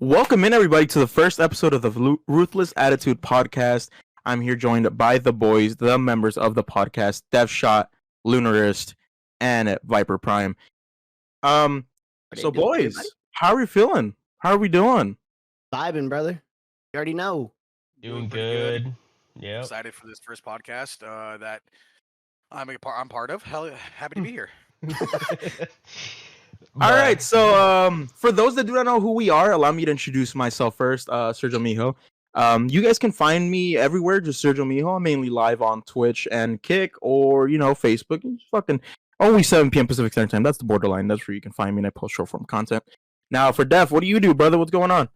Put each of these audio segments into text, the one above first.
Welcome in, everybody, to the first episode of the Ruthless Attitude Podcast. I'm here joined by the boys, the members of the podcast, Devshot, Lunarist, and Viper Prime. So boys, how are we feeling? How are we doing? Vibing, brother. You already know. Doing good. Yeah. Excited for this first podcast that I'm part of. Hell, happy to be here. All right, so for those that do not know who we are, allow me to introduce myself first. Sergio Mijo. You guys can find me everywhere, just Sergio Mijo. I'm mainly live on Twitch and Kick, or Facebook. Just fucking always 7 p.m. Pacific Standard Time. That's the borderline. That's where you can find me, and I post short form content. Now for Def, what do you do, brother? What's going on?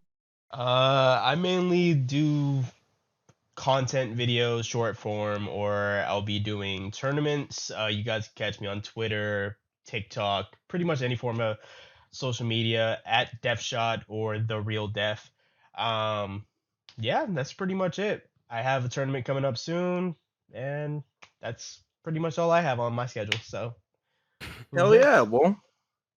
I mainly do content videos, short form, or I'll be doing tournaments. You guys can catch me on Twitter, TikTok, pretty much any form of social media at Devshot or The Real Def. Yeah, that's pretty much it. I have a tournament coming up soon, and that's pretty much all I have on my schedule. So, hell yeah, well,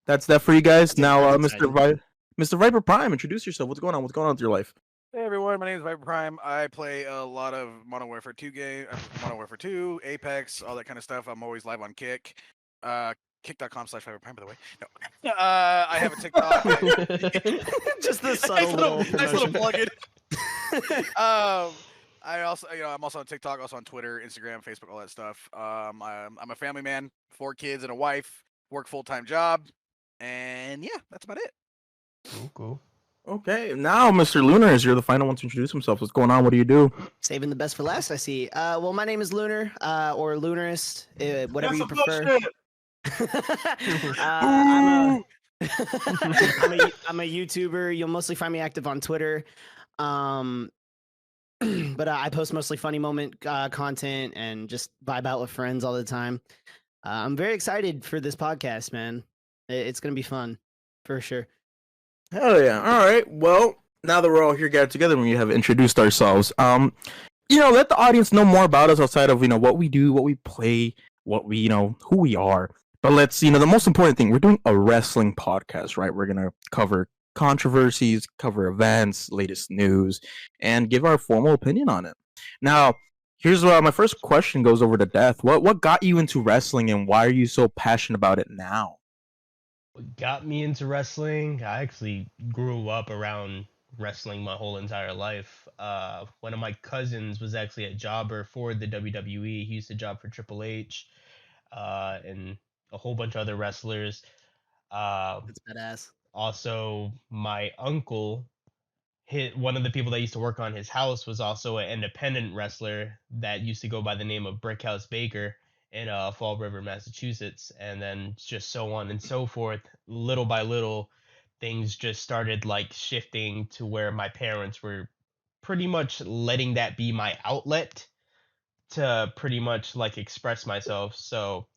that's that for you guys. Now, Mr. Viper Prime, introduce yourself. What's going on? What's going on with your life? Hey everyone, my name is Viper Prime. I play a lot of Modern Warfare 2 Modern Warfare 2, Apex, all that kind of stuff. I'm always live on Kick. Kick.com/Viper Prime, by the way. No. I have a TikTok. Just the subtle nice little plug-in. I also, I'm also on TikTok, also on Twitter, Instagram, Facebook, all that stuff. I'm a family man, 4 kids and a wife, work full-time job, and yeah, that's about it. Cool. Okay, now Mr. Lunar, you're the final one to introduce himself. What's going on? What do you do? Saving the best for last, I see. Well, my name is Lunar, or Lunarist, whatever you prefer. I'm a YouTuber. You'll mostly find me active on Twitter. But I post mostly funny moment content and just vibe out with friends all the time. I'm very excited for this podcast, man. It's gonna be fun, for sure. Hell yeah! All right. Well, now that we're all here gathered together, we have introduced ourselves. Let the audience know more about us outside of what we do, what we play, what we who we are. But let's the most important thing, we're doing a wrestling podcast, right? We're gonna cover controversies, cover events, latest news, and give our formal opinion on it. Now, here's my first question goes over to Death. What got you into wrestling, and why are you so passionate about it now? What got me into wrestling? I actually grew up around wrestling my whole entire life. One of my cousins was actually a jobber for the WWE. He used to job for Triple H, and a whole bunch of other wrestlers. That's badass. Also, my uncle, one of the people that used to work on his house, was also an independent wrestler that used to go by the name of Brickhouse Baker in Fall River, Massachusetts, and then just so on and so forth. Little by little, things just started shifting to where my parents were pretty much letting that be my outlet to pretty much express myself. So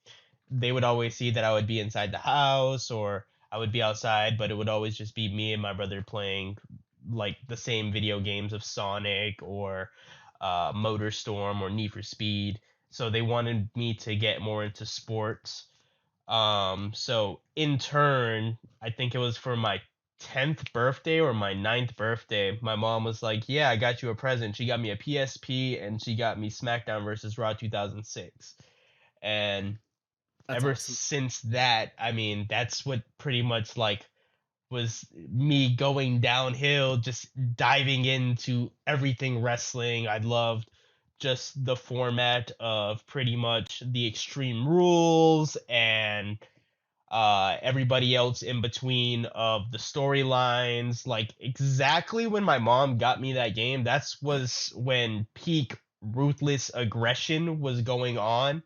they would always see that I would be inside the house or I would be outside, but it would always just be me and my brother playing the same video games of Sonic or MotorStorm or Need for Speed. So they wanted me to get more into sports. So in turn, I think it was for my 10th birthday or my 9th birthday, my mom was like, yeah, I got you a present. She got me a PSP and she got me SmackDown versus Raw 2006. And That's ever awesome. since that, I mean, that's what pretty much was me going downhill, just diving into everything wrestling. I loved just the format of pretty much the Extreme Rules and everybody else in between of the storylines. Exactly when my mom got me that game, was when peak ruthless aggression was going on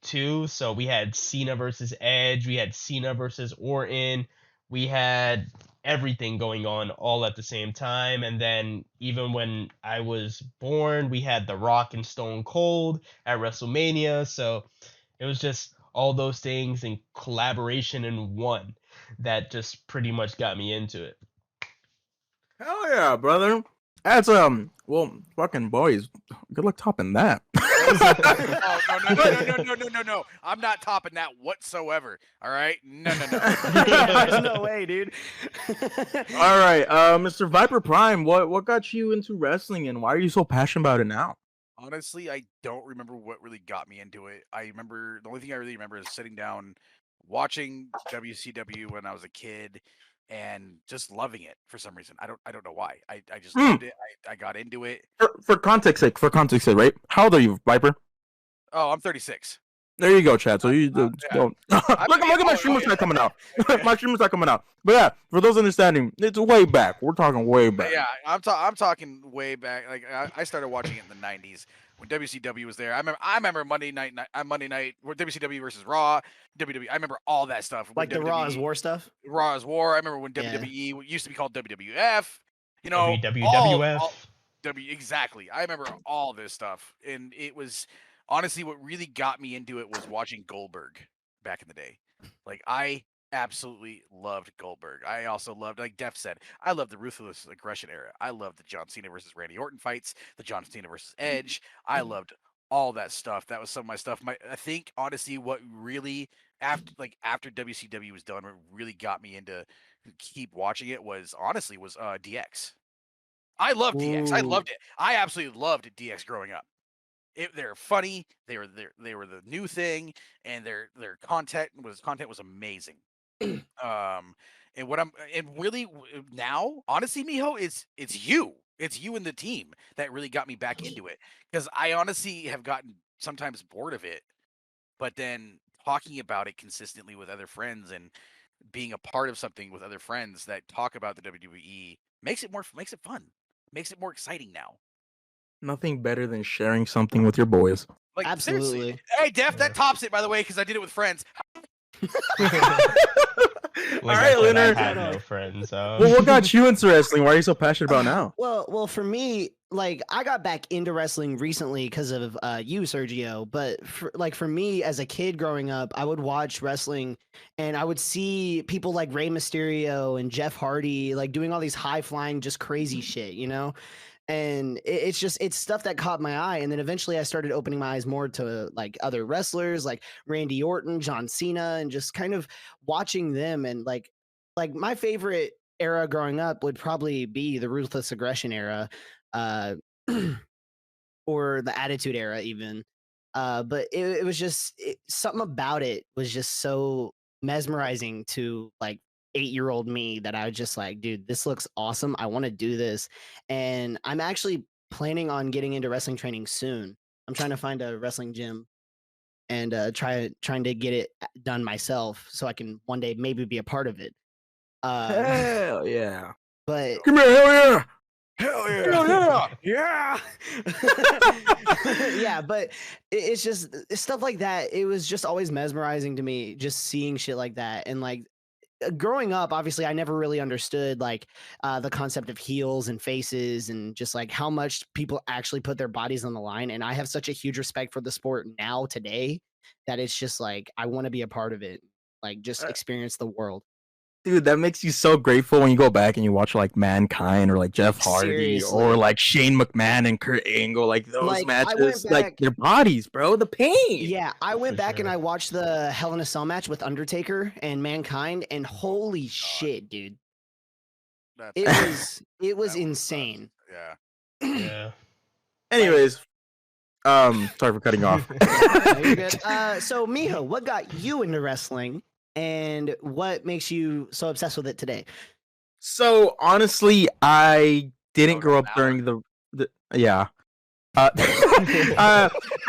too. So we had Cena versus Edge, we had Cena versus Orton, we had everything going on all at the same time. And then even when I was born, we had The Rock and Stone Cold at WrestleMania. So it was just all those things in collaboration in one that just pretty much got me into it. Hell yeah, brother. That's well, fucking boys. Good luck topping that. No. I'm not topping that whatsoever. All right? No. There's no way, dude. All right, Mr. Viper Prime, what got you into wrestling, and why are you so passionate about it now? Honestly, I don't remember what really got me into it. I remember the only thing I really remember is sitting down, watching WCW when I was a kid, and just loving it for some reason. I don't know why. I just loved it. I got into it. For context sake, right? How old are you, Viper? Oh, I'm 36. There you go, Chad. So you yeah. look at my streamers not coming out. My streamers not coming out. But yeah, for those understanding, it's way back. We're talking way back. Yeah, I'm talking way back. Like I started watching it in the 90s when WCW was there. I remember Monday night where WCW versus Raw, WWE. I remember all that stuff. Like the Raw is War stuff. Raw is War. I remember when WWE used to be called WWF. You know, WWF. Exactly. I remember all this stuff, and it was honestly what really got me into it was watching Goldberg back in the day. Like I absolutely loved Goldberg. I also loved, like Def said, I loved the Ruthless Aggression era. I loved the John Cena versus Randy Orton fights, the John Cena versus Edge. I loved all that stuff. That was some of my stuff. I think honestly, what really after WCW was done, what really got me into keep watching it was DX. I loved DX. I loved it. I absolutely loved DX growing up. They're funny. They were the new thing, and their content was amazing. And really now, honestly, Miho, it's you and the team that really got me back into it, because I honestly have gotten sometimes bored of it, but then talking about it consistently with other friends and being a part of something with other friends that talk about the WWE makes it fun, makes it more exciting now. Nothing better than sharing something with your boys. Like, absolutely. Seriously. Hey, Def, that tops it, by the way, because I did it with friends. All right, Leonard. I have no friends. Well, what got you into wrestling? Why are you so passionate about now? Well, for me, like I got back into wrestling recently because of you, Sergio. But for me as a kid growing up, I would watch wrestling and I would see people like Rey Mysterio and Jeff Hardy like doing all these high flying, just crazy shit, you know. And it's stuff that caught my eye. And then eventually I started opening my eyes more to like other wrestlers like Randy Orton, John Cena, and just kind of watching them. And like my favorite era growing up would probably be the Ruthless Aggression era, or the Attitude era even. But it was just something about it was just so mesmerizing to like 8-year-old me that I was just like, dude, this looks awesome. I want to do this. And I'm actually planning on getting into wrestling training soon. I'm trying to find a wrestling gym and trying to get it done myself so I can one day maybe be a part of it. Hell yeah. But come here, hell yeah. Hell yeah. yeah, but it's just stuff like that. It was just always mesmerizing to me, just seeing shit like that. And like growing up, obviously, I never really understood like the concept of heels and faces and just like how much people actually put their bodies on the line. And I have such a huge respect for the sport now today that it's just like I want to be a part of it, like just experience the world. Dude, that makes you so grateful when you go back and you watch like Mankind or like Jeff Hardy or like Shane McMahon and Kurt Angle, like those matches, like their bodies, bro, the pain. Yeah, I went back and I watched the Hell in a Cell match with Undertaker and Mankind, and holy shit, dude, it was insane. Yeah. Anyways, sorry for cutting off. No, you're good. So Miho, what got you into wrestling? And what makes you so obsessed with it today? So honestly, I didn't grow up during the yeah.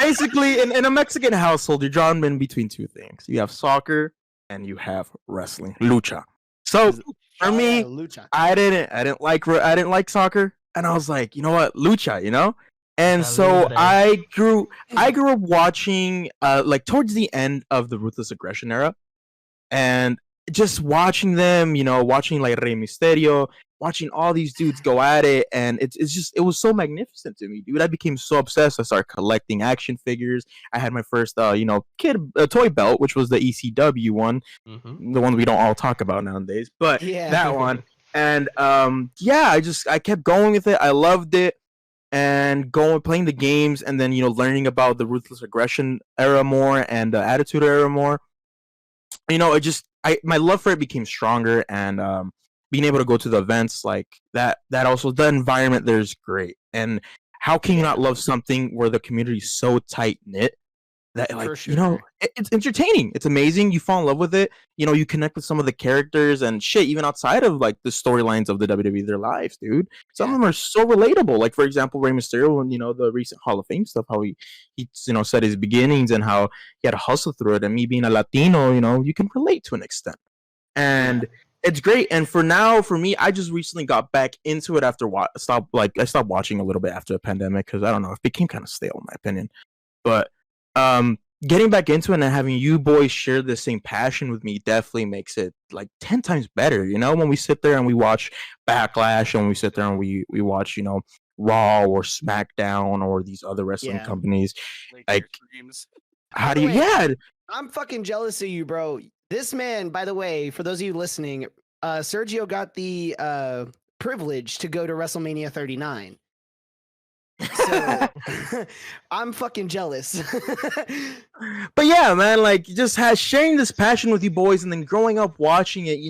Basically, in a Mexican household, you're drawn in between two things. You have soccer and you have wrestling, lucha. So for me, lucha. I didn't like soccer, and I was like, you know what, lucha, you know. And so I grew up watching like towards the end of the Ruthless Aggression era. And just watching them, you know, watching like Rey Mysterio, watching all these dudes go at it, and it was so magnificent to me, dude. I became so obsessed. I started collecting action figures. I had my first, toy belt, which was the ECW one, the one we don't all talk about nowadays, but that one. And I kept going with it. I loved it. and going playing the games, and then learning about the ruthless aggression era more and the attitude era more. It just my love for it became stronger, and being able to go to the events like that also, the environment there is great. And how can you not love something where the community is so tight knit that, like, For sure. it's entertaining, it's amazing, you fall in love with it, you connect with some of the characters and shit, even outside of like the storylines of the WWE, their lives, dude. Some of them are so relatable, like for example Rey Mysterio and the recent Hall of Fame stuff, how he said his beginnings and how he had to hustle through it, and me being a Latino, you can relate to an extent. And it's great. And for me, I just recently got back into it after I stopped watching a little bit after the pandemic, because I don't know, it became kind of stale in my opinion. But getting back into it and having you boys share the same passion with me definitely makes it like 10 times better. When we sit there and we watch Backlash, and we sit there and we watch Raw or SmackDown or these other wrestling companies, like, how do you I'm fucking jealous of you, bro. This man, by the way, for those of you listening, Sergio got the privilege to go to WrestleMania 39. So I'm fucking jealous. But yeah, man, like, just sharing this passion with you boys, and then growing up watching it,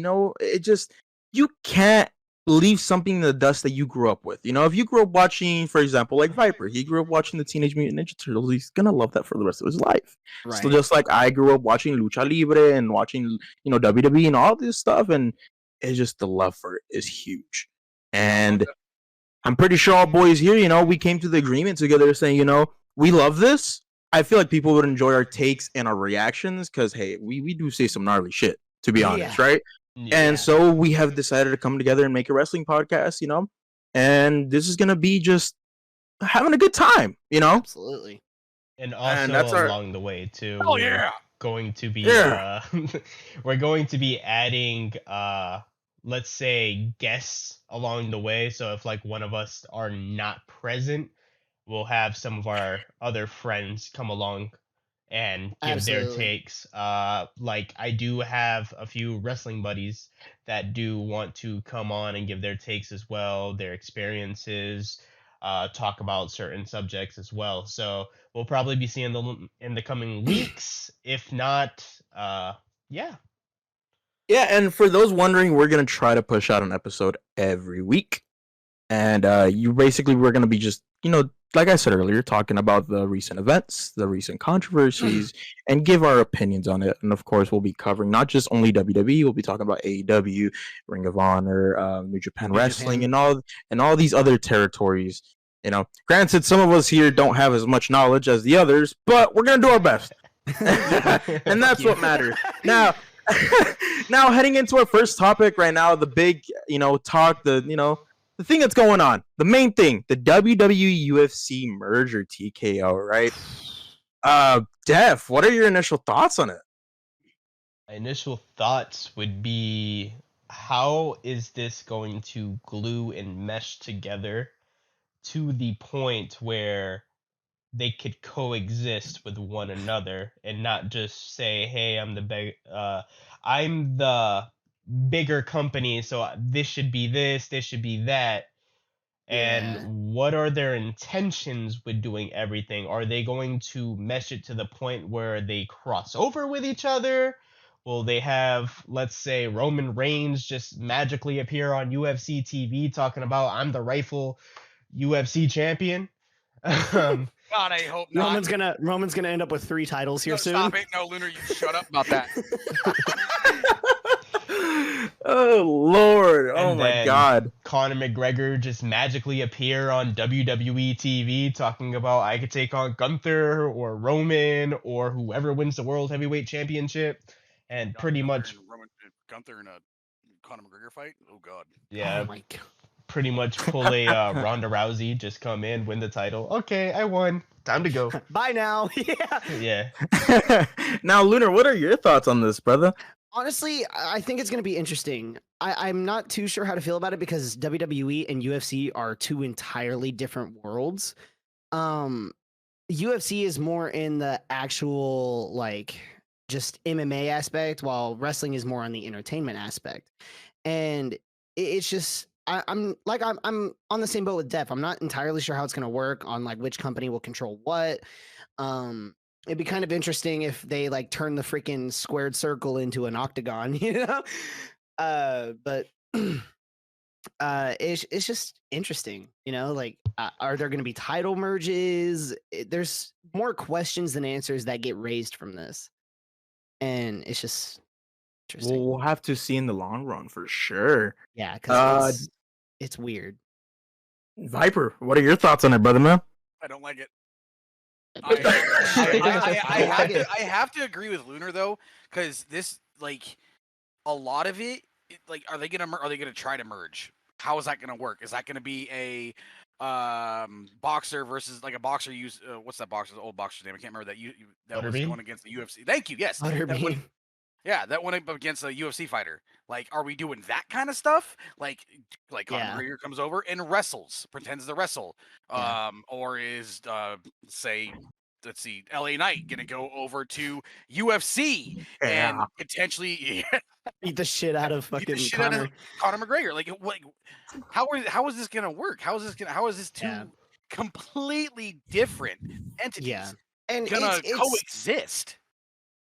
it just, you can't leave something in the dust that you grew up with. If you grew up watching, for example, like Viper, he grew up watching the Teenage Mutant Ninja Turtles, he's gonna love that for the rest of his life. Right. So just like I grew up watching Lucha Libre and watching WWE and all this stuff, and it's just, the love for it is huge. And I'm pretty sure all boys here, we came to the agreement together saying, we love this. I feel like people would enjoy our takes and our reactions, because hey, we do say some gnarly shit, to be honest, right? Yeah. And so we have decided to come together and make a wrestling podcast, and this is gonna be just having a good time, Absolutely. And also along the way too. Oh yeah. Going to be we're going to be adding let's say guests along the way. So if like one of us are not present, we'll have some of our other friends come along and give their takes. Like I do have a few wrestling buddies that do want to come on and give their takes as well, their experiences, talk about certain subjects as well. So we'll probably be seeing them in the coming weeks. If not, yeah. Yeah, and for those wondering, we're going to try to push out an episode every week. And we're going to be just, like I said earlier, talking about the recent events, the recent controversies, and give our opinions on it. And of course, we'll be covering not just only WWE, we'll be talking about AEW, Ring of Honor, New Japan Wrestling, and all these other territories. Granted, some of us here don't have as much knowledge as the others, but we're going to do our best. And that's what matters. Now, heading into our first topic right now, the big, talk, the thing that's going on, the main thing, the WWE UFC merger, TKO, right? Def, what are your initial thoughts on it? My initial thoughts would be, how is this going to glue and mesh together to the point where they could coexist with one another and not just say, hey, I'm the bigger company, so this should be this should be that. And what are their intentions with doing everything? Are they going to mesh it to the point where they cross over with each other? Will they have, let's say, Roman Reigns just magically appear on UFC TV talking about, I'm the rightful UFC champion? God, I hope not. Roman's gonna end up with 3 titles here soon. Stop it! No, Lunar, you shut up about that. Oh Lord! Oh my God! Conor McGregor just magically appear on WWE TV talking about, I could take on Gunther or Roman or whoever wins the World Heavyweight Championship, and pretty much Gunther in a Conor McGregor fight. Oh God! Yeah. Oh my God. Pretty much pull a Ronda Rousey, just come in, win the title. Okay, I won. Time to go. Bye now. Yeah. Now, Lunar, what are your thoughts on this, brother? Honestly, I think it's going to be interesting. I'm not too sure how to feel about it because WWE and UFC are 2 entirely different worlds. UFC is more in the actual, like, just MMA aspect, while wrestling is more on the entertainment aspect. And it's just, I'm on the same boat with Def. I'm not entirely sure how it's gonna work on like which company will control what. It'd be kind of interesting if they like turn the freaking squared circle into an octagon, you know. But it's just interesting, you know. Like, are there going to be title merges? There's more questions than answers that get raised from this, and it's just interesting. We'll have to see in the long run for sure. Yeah, because it's weird. Viper, what are your thoughts on it, brother man? I don't like it. I I have to agree with Lunar though, because this like a lot of it, like are they gonna try to merge? How is that gonna work? Is that gonna be a boxer versus like a boxer use what's that boxer's old boxer's name? I can't remember that was going against the UFC. Thank you. Yes, that went up against a UFC fighter. Like, are we doing that kind of stuff? Like Conor McGregor comes over and wrestles, pretends to wrestle. Or is say, let's see, LA Knight gonna go over to UFC and potentially beat the shit out of fucking Conor McGregor? Like, how is this gonna work? How is this two completely different entities and gonna coexist?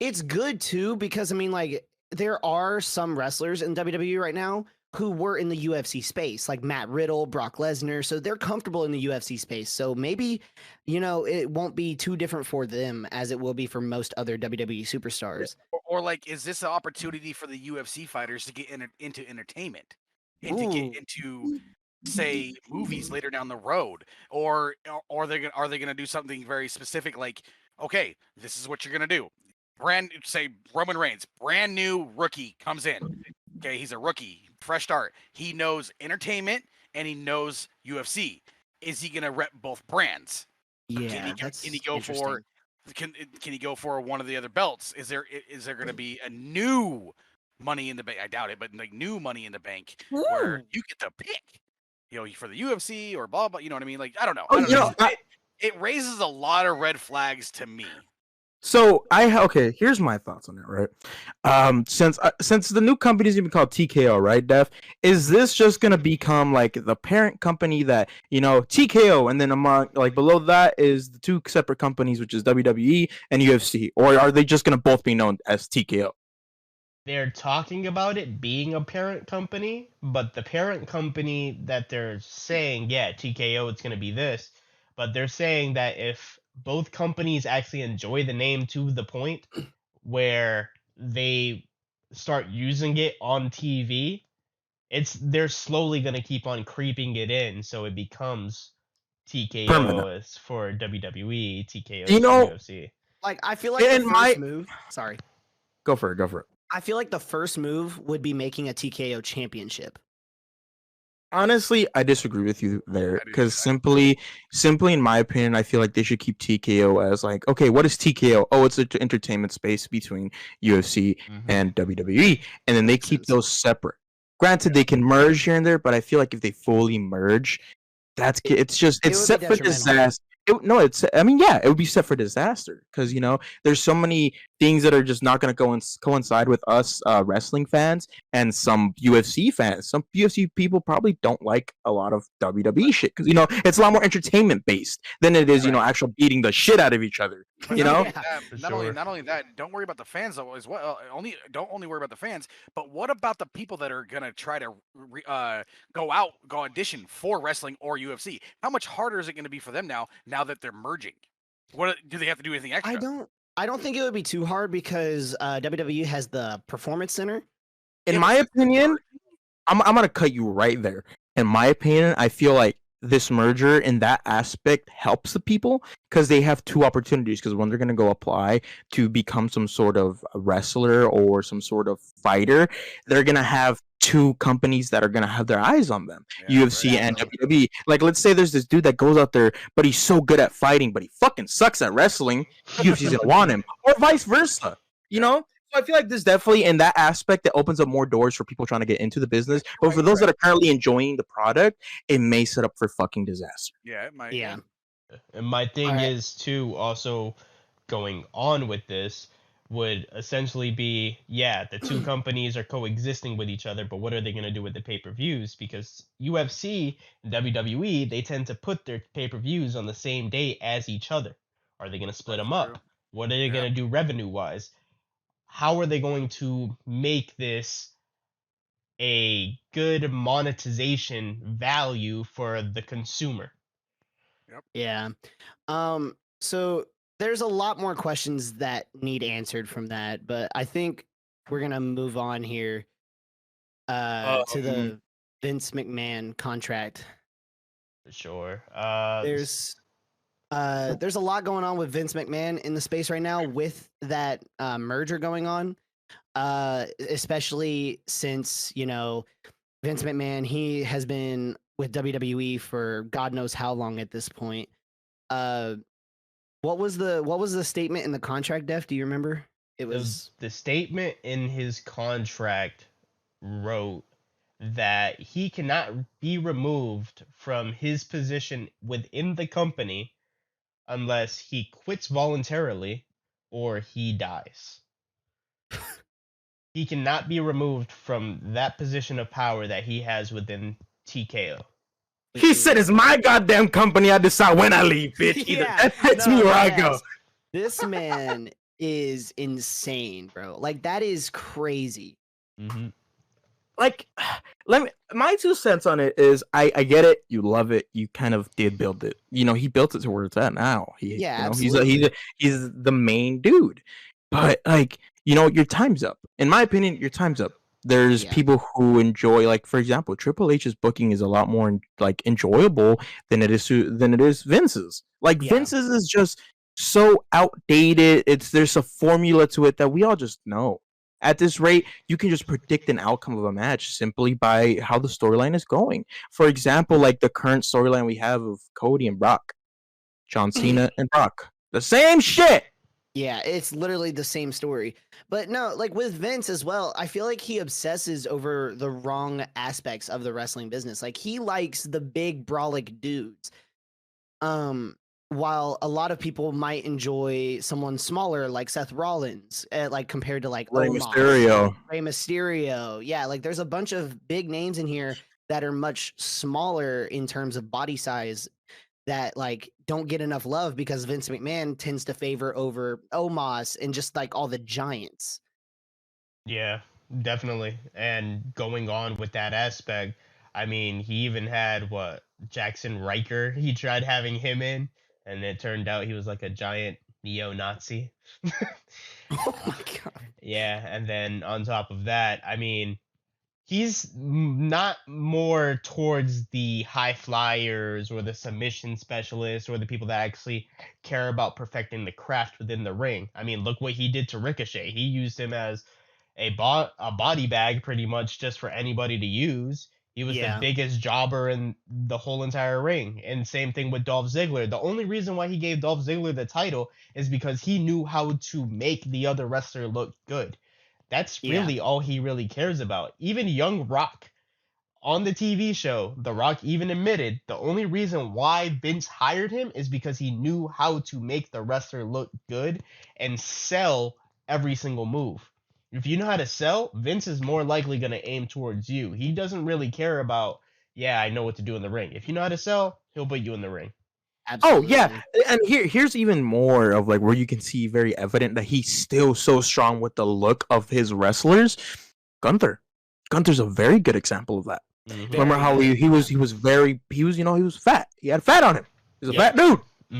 It's good too because I mean, like, there are some wrestlers in WWE right now who were in the UFC space, like Matt Riddle, Brock Lesnar, so they're comfortable in the UFC space. So maybe, you know, it won't be too different for them as it will be for most other WWE superstars. Or like, is this an opportunity for the UFC fighters to get into entertainment and to get into, say, movies later down the road, or are they gonna do something very specific? Like, okay, this is what you're gonna do. Say Roman Reigns, brand new rookie comes in. Okay, he's a rookie, fresh start. He knows entertainment and he knows UFC. Is he gonna rep both brands? Yeah, can he go for? Can he go for one of the other belts? Is there going to be a new Money in the Bank? I doubt it, but like new Money in the Bank where you get to pick, you know, for the UFC or blah blah. You know what I mean? Like, I don't know. It raises a lot of red flags to me. So here's my thoughts on it, right? Since the new company is even called TKO, right, Def? Is this just gonna become like the parent company that, you know, TKO, and then among like below that is the two separate companies, which is WWE and UFC, or are they just gonna both be known as TKO? They're talking about it being a parent company, but the parent company that they're saying, TKO, it's gonna be this, but they're saying that if both companies actually enjoy the name to the point where they start using it on TV, they're slowly going to keep on creeping it in, so it becomes TKO is for WWE, TKO is for UFC. Like, I feel like the first move. Sorry. Go for it. I feel like the first move would be making a TKO championship. Honestly, I disagree with you there, because simply in my opinion, I feel like they should keep TKO as like, okay, what is TKO? Oh, it's an entertainment space between UFC and WWE, and then they keep those separate. Granted, they can merge here and there, but I feel like if they fully merge, it's set for disaster. It would be set for disaster, because, you know, there's so many things that are just not going to coincide with us wrestling fans and some UFC fans. Some UFC people probably don't like a lot of WWE shit, because, you know, it's a lot more entertainment based than it is, you know, actual beating the shit out of each other. You know, not only that, don't worry about the fans though as well. Don't only worry about the fans, but what about the people that are gonna try to go audition for wrestling or UFC? How much harder is it going to be for them now that they're merging? What do they have to do anything extra? I don't think it would be too hard, because WWE has the Performance Center. In my opinion, I'm gonna cut you right there. In my opinion, I feel like this merger in that aspect helps the people, because they have two opportunities. Because when they're going to go apply to become some sort of wrestler or some sort of fighter, they're going to have two companies that are going to have their eyes on them, UFC and WWE. Like, let's say there's this dude that goes out there, but he's so good at fighting, but he fucking sucks at wrestling. UFC's going to want him, or vice versa, you know? I feel like this definitely, in that aspect, it opens up more doors for people trying to get into the business. But for those that are currently enjoying the product, it may set up for fucking disaster. Yeah, it might. Yeah. And my thing is, too, also going on with this, would essentially be, yeah, the two companies are coexisting with each other, but what are they going to do with the pay-per-views? Because UFC and WWE, they tend to put their pay-per-views on the same day as each other. Are they going to split That's them up? true. What are they Yeah. going to do revenue-wise? How are they going to make this a good monetization value for the consumer? Yeah. So there's a lot more questions that need answered from that, but I think we're gonna move on here to the Vince McMahon contract. For sure. There's a lot going on with Vince McMahon in the space right now with that merger going on. Especially since, you know, Vince McMahon, he has been with WWE for God knows how long at this point. What was the statement in the contract, Def? Do you remember? It was the statement in his contract wrote that he cannot be removed from his position within the company unless he quits voluntarily or he dies. He cannot be removed from that position of power that he has within TKO. He said, "It's my goddamn company. I decide when I leave, bitch. Either Yeah, that's no, me or I yes. go." This man is insane, bro. Like, that is crazy. Mm-hmm. Like, my 2 cents on it is, I get it. You love it. You kind of did build it. You know, he built it to where it's at now. Yeah, you know, absolutely. he's the main dude. But like, you know, your time's up. In my opinion, your time's up. There's Yeah. people who enjoy, like, for example, Triple H's booking is a lot more like enjoyable than it is Vince's. Like, Yeah. Vince's is just so outdated. There's a formula to it that we all just know. At this rate, you can just predict an outcome of a match simply by how the storyline is going. For example, like the current storyline we have of Cody and Brock, John Cena and Brock, the same shit. Yeah, it's literally the same story. But no, like with Vince as well, I feel like he obsesses over the wrong aspects of the wrestling business. Like, he likes the big brolic dudes. While a lot of people might enjoy someone smaller like Seth Rollins, like compared to like Rey Omos, Mysterio. Rey Mysterio. Yeah, like there's a bunch of big names in here that are much smaller in terms of body size that like don't get enough love because Vince McMahon tends to favor over Omos and just like all the giants. Yeah, definitely. And going on with that aspect, I mean, he even had Jackson Riker. He tried having him in, and it turned out he was like a giant neo-Nazi. Oh my god. Yeah, and then on top of that, I mean, he's not more towards the high flyers or the submission specialists or the people that actually care about perfecting the craft within the ring. I mean, look what he did to Ricochet. He used him as a body bag pretty much just for anybody to use. He was the biggest jobber in the whole entire ring. And same thing with Dolph Ziggler. The only reason why he gave Dolph Ziggler the title is because he knew how to make the other wrestler look good. That's really all he really cares about. Even Young Rock on the TV show, The Rock even admitted the only reason why Vince hired him is because he knew how to make the wrestler look good and sell every single move. If you know how to sell, Vince is more likely going to aim towards you. He doesn't really care about, yeah, I know what to do in the ring. If you know how to sell, he'll put you in the ring. Absolutely. Oh yeah, and here's even more of like where you can see very evident that he's still so strong with the look of his wrestlers. Gunther's a very good example of that. Mhm. Remember how he was fat. He had fat on him. He was a fat dude,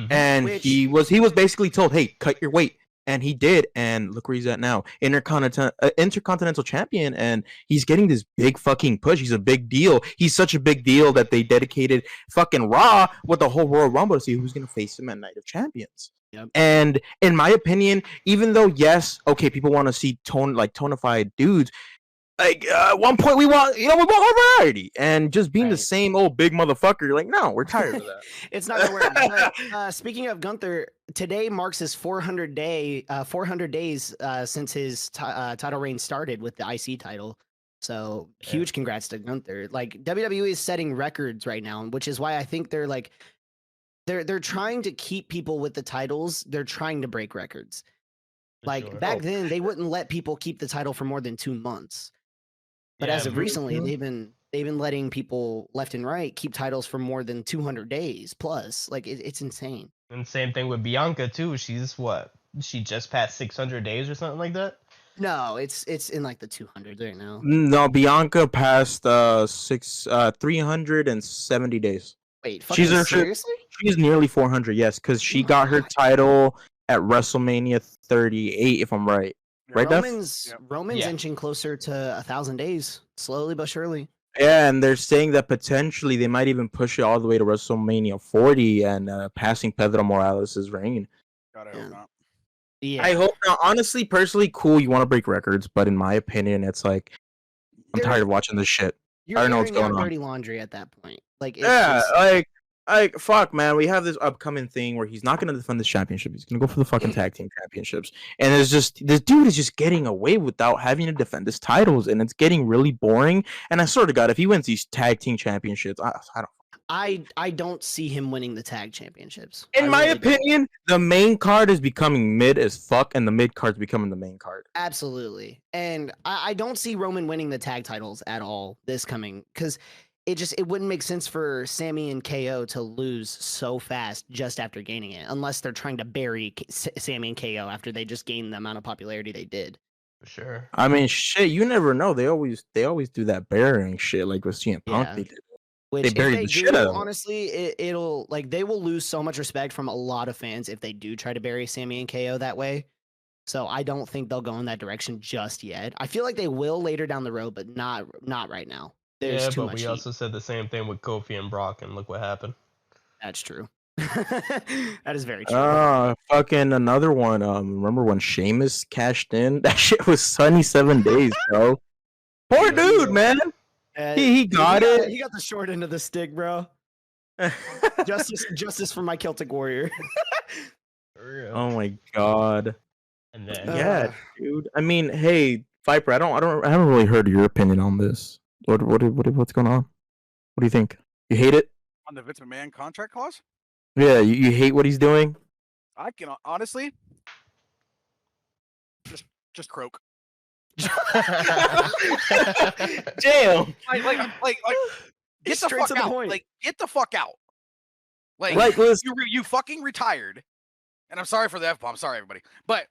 and he was basically told, "Hey, cut your weight." And he did, and look where he's at now, intercontinental champion, and he's getting this big fucking push. He's a big deal. He's such a big deal that they dedicated fucking Raw with the whole Royal Rumble to see who's gonna face him at Night of Champions. Yep. And in my opinion, even though yes, okay, people want to see tonified dudes. Like at one point we want our variety, and just being the same old big motherfucker. Like, no, we're tired of that. It's not gonna work. But, speaking of Gunther, today marks his 400 days since his title reign started with the IC title. So huge congrats to Gunther. Like, WWE is setting records right now, which is why I think they're like they're trying to keep people with the titles. They're trying to break records. Like sure. back then, they wouldn't let people keep the title for more than 2 months. But as of recently, they've been letting people left and right keep titles for more than 200 days plus. Like it's insane. And same thing with Bianca too. She's what? She just passed 600 days or something like that. No, it's in like the 200s right now. No, Bianca passed 370 days. Wait, fucking seriously? She's nearly 400. Yes, because she got her title at WrestleMania 38, if I'm right. Right, Def? Roman's inching closer to 1,000 days, slowly but surely. Yeah, and they're saying that potentially they might even push it all the way to WrestleMania 40 and passing Pedro Morales' reign. God, I hope not. Yeah, I hope not. Honestly, personally, cool. You want to break records, but in my opinion, it's like I'm tired of watching this shit. You're I don't know what's airing going out on. dirty laundry at that point. Like, Yeah, like fuck, man. We have this upcoming thing where he's not gonna defend this championship. He's gonna go for the fucking tag team championships, and it's just this dude is just getting away without having to defend his titles, and it's getting really boring. And I swear to God, if he wins these tag team championships, I don't see him winning the tag championships. In my opinion, the main card is becoming mid as fuck, and the mid card's becoming the main card. Absolutely, and I don't see Roman winning the tag titles at all this coming because it wouldn't make sense for Sammy and KO to lose so fast just after gaining it, unless they're trying to bury Sammy and KO after they just gained the amount of popularity they did. For sure. I mean, shit, you never know. They always do that burying shit, like with CM Punk. Yeah. They did. Which, buried if they the do, shit out of him. honestly, it'll like they will lose so much respect from a lot of fans if they do try to bury Sammy and KO that way. So I don't think they'll go in that direction just yet. I feel like they will later down the road, but not right now. There's too but much we heat. also said the same thing with Kofi and Brock, and look what happened. That's true. That is very true. Fucking another one. Remember when Sheamus cashed in? That shit was 77 days, bro. Poor dude, man. He got it. He got the short end of the stick, bro. Justice for my Celtic warrior. Oh my god. And then Yeah, dude. I mean, hey, Viper. I haven't really heard your opinion on this. What's going on? What do you think? You hate it? On the Vince McMahon contract clause? Yeah, you hate what he's doing? I can honestly just croak. Damn. Like get the Straight fuck to the out. point. Like get the fuck out. Like listen. you fucking retired. And I'm sorry for the F-bomb. Sorry, everybody. But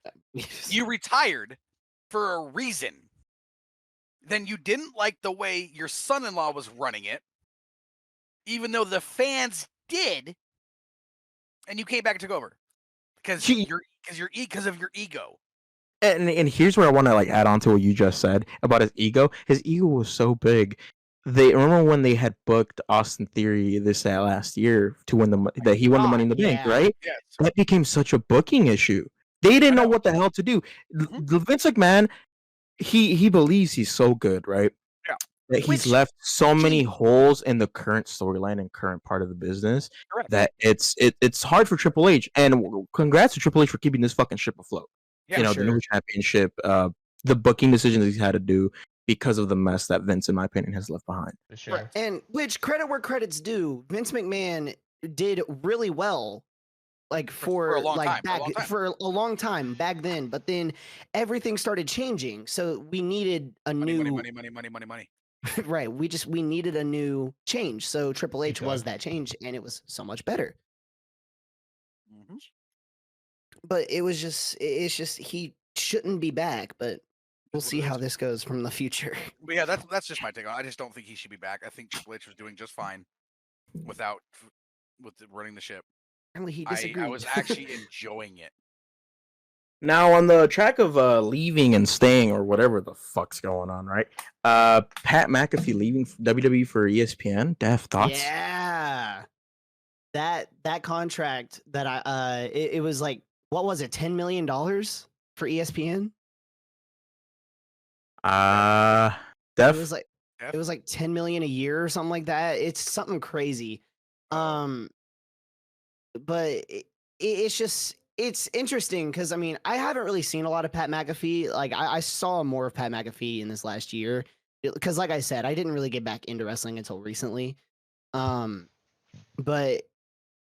you retired for a reason. Then you didn't like the way your son-in-law was running it, even though the fans did, and you came back and took over because of your ego. And here's where I want to like add on to what you just said about his ego. His ego was so big. They remember when they had booked Austin Theory last year to win that he won the Money in the Bank, right? Yes. That became such a booking issue. They didn't know what the hell to do. The Vince McMahon, he believes he's so good, right? Yeah. That he's left so many holes in the current storyline and current part of the business that it's hard for Triple H. And congrats to Triple H for keeping this fucking ship afloat. Yeah, The new championship, the booking decisions he's had to do because of the mess that Vince, in my opinion, has left behind. For sure. And which credit where credit's due, Vince McMahon did really well, like for a long time back then. But then everything started changing, so we needed a new money. Right. We needed a new change. So Triple H was that change, and it was so much better. Mm-hmm. But it's just he shouldn't be back, but we'll see how this goes from the future. But yeah, that's just my take on it. I just don't think he should be back. I think Triple H was doing just fine with running the ship. Apparently he disagreed. I was actually enjoying it. Now, on the track of leaving and staying or whatever the fuck's going on, right? Pat McAfee leaving WWE for ESPN. Def, thoughts? Yeah. That contract that it was like, what was it, $10 million for ESPN? Def? It was like 10 million a year or something like that. It's something crazy. But it's interesting because I mean, I haven't really seen a lot of Pat McAfee. Like I saw more of Pat McAfee in this last year because, like I said, I didn't really get back into wrestling until recently. But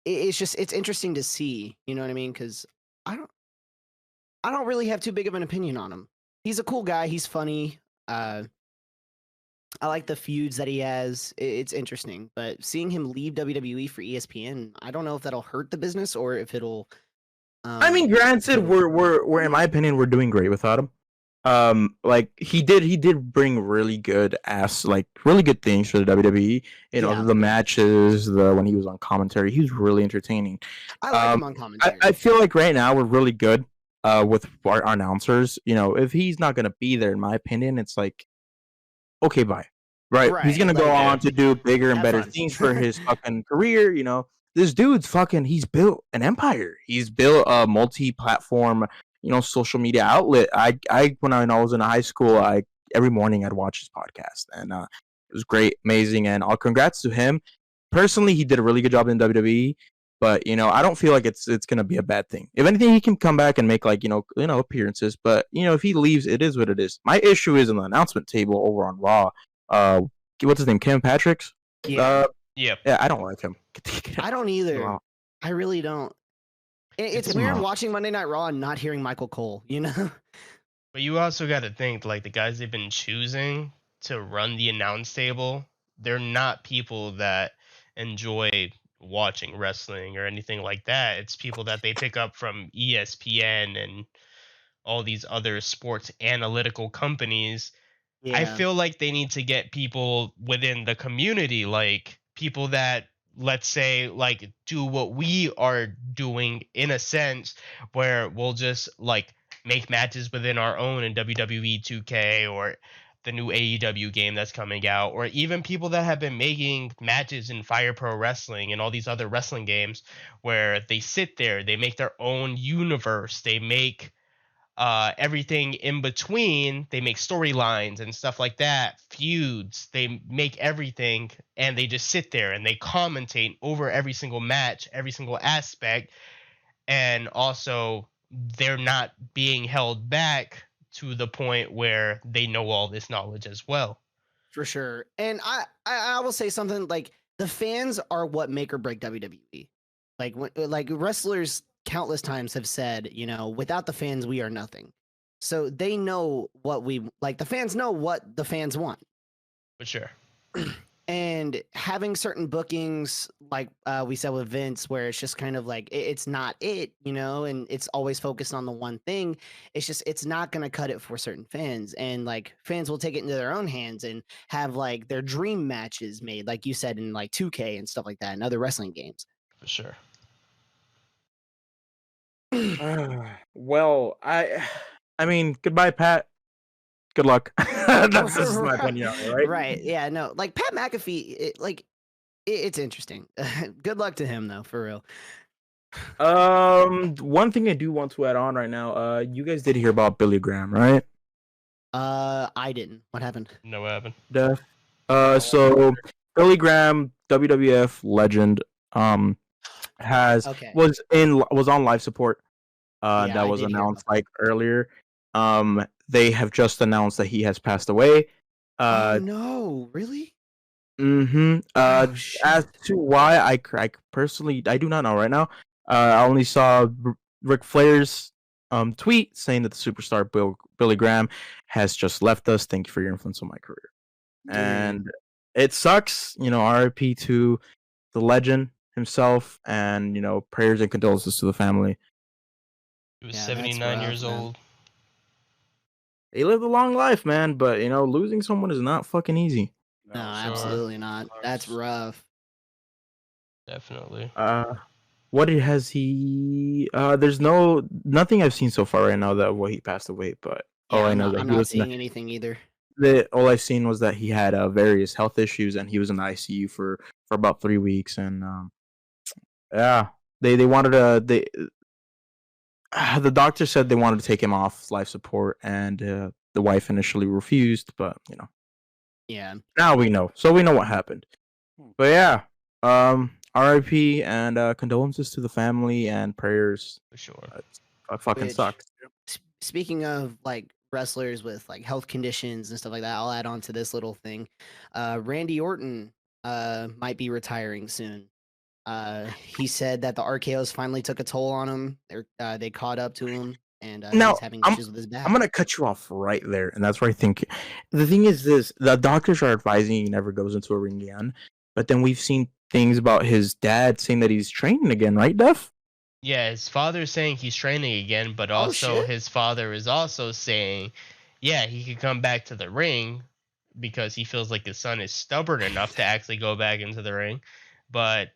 it's interesting to see, you know what I mean? Because I don't really have too big of an opinion on him. He's a cool guy. He's funny. I like the feuds that he has. It's interesting, but seeing him leave WWE for ESPN, I don't know if that'll hurt the business or if it'll. I mean, granted, we're in my opinion, we're doing great without him. Like he did bring really good things for the WWE. You know, Yeah. the matches, when he was on commentary, he was really entertaining. I like him on commentary. I feel like right now we're really good with our announcers. You know, if he's not gonna be there, in my opinion, it's like, okay, bye. Right? He's Right, gonna go like, on to do bigger and have better fun. things for his fucking career. You know, this dude's he's built an empire. He's built a multi-platform, social media outlet. When I was in high school, every morning I'd watch his podcast, and it was great, amazing, and all congrats to him. Personally, he did a really good job in WWE, but I don't feel like it's gonna be a bad thing. If anything, he can come back and make appearances. But if he leaves, it is what it is. My issue is on the announcement table over on Raw. What's his name? Kim Patrick's. Yeah. Yep. Yeah, I don't like him. I don't either. Wow. I really don't. It's It's weird not. watching Monday Night Raw and not hearing Michael Cole, you know? But you also got to think, like, the guys they've been choosing to run the announce table, they're not people that enjoy watching wrestling or anything like that. It's people that they pick up from ESPN and all these other sports analytical companies. I Yeah. feel like they need to get people within the community, like people that, let's say, like, do what we are doing, in a sense where we'll just like make matches within our own in WWE 2K or the new AEW game that's coming out, or even people that have been making matches in Fire Pro Wrestling and all these other wrestling games where they sit there, they make their own universe, they make everything in between. They make storylines and stuff like that, feuds, they make everything, and they just sit there and they commentate over every single match, every single aspect, and also they're not being held back to the point where they know all this knowledge as well. For sure. And I will say something, like, the fans are what make or break WWE. Like wrestlers countless times have said, without the fans we are nothing. So they know what the fans know what the fans want. For sure. And having certain bookings, like we said with Vince, where it's just kind of like it's not it, and it's always focused on the one thing. It's not going to cut it for certain fans, and like fans will take it into their own hands and have like their dream matches made, like you said, in like 2K and stuff like that, and other wrestling games. For sure. Well, I mean, goodbye, Pat. Good luck. That's just my opinion, right? Right. Yeah. No. Like Pat McAfee. It's interesting. Good luck to him, though. For real. One thing I do want to add on right now. You guys did hear about Billy Graham, right? I didn't. What happened? No, what happened? Death. So Billy Graham, WWF legend, Okay. was on life support. Yeah, That I was did hear announced about like earlier. They have just announced that he has passed away. Oh no! Really? Mm-hmm. Oh, As to why, I personally I do not know right now. I only saw Ric Flair's tweet saying that the superstar Billy Graham has just left us. Thank you for your influence on my career. And it sucks, RIP to the legend himself, and prayers and condolences to the family. He was Yeah, that's 79 years rough, man. old. He lived a long life, man, but losing someone is not fucking easy. No, sure. absolutely not. That's rough. Definitely. What has he? There's nothing I've seen so far right now that he passed away. But all I know that I'm he not was seeing anything either. all I've seen was that he had various health issues and he was in the ICU for about 3 weeks. And yeah, they wanted to the doctor said they wanted to take him off life support, and the wife initially refused, but Yeah. now we know. So we know what happened. But yeah, RIP and condolences to the family and prayers. For sure. It fucking Which- sucks. Speaking of like wrestlers with like health conditions and stuff like that, I'll add on to this little thing. Randy Orton might be retiring soon. He said that the RKO's finally took a toll on him. They caught up to him, and Now, he's having issues with his back. I'm gonna cut you off right there, and that's where I think the thing is this: the doctors are advising he never goes into a ring again. But then we've seen things about his dad saying that he's training again, right, Def? Yeah, his father's saying he's training again, but Oh, also shit. his father is also saying, yeah, he could come back to the ring because he feels like his son is stubborn enough to actually go back into the ring. But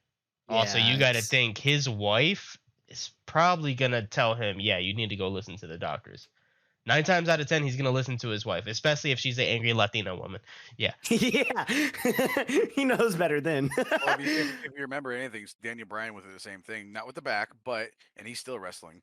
also, Yeah, you got to it's- think his wife is probably going to tell him, yeah, you need to go listen to the doctors. 9 times out of 10, he's going to listen to his wife, especially if she's an angry Latina woman. Yeah. yeah, he knows better then. Well, if you remember anything, Daniel Bryan went through the same thing, not with the back, and he's still wrestling.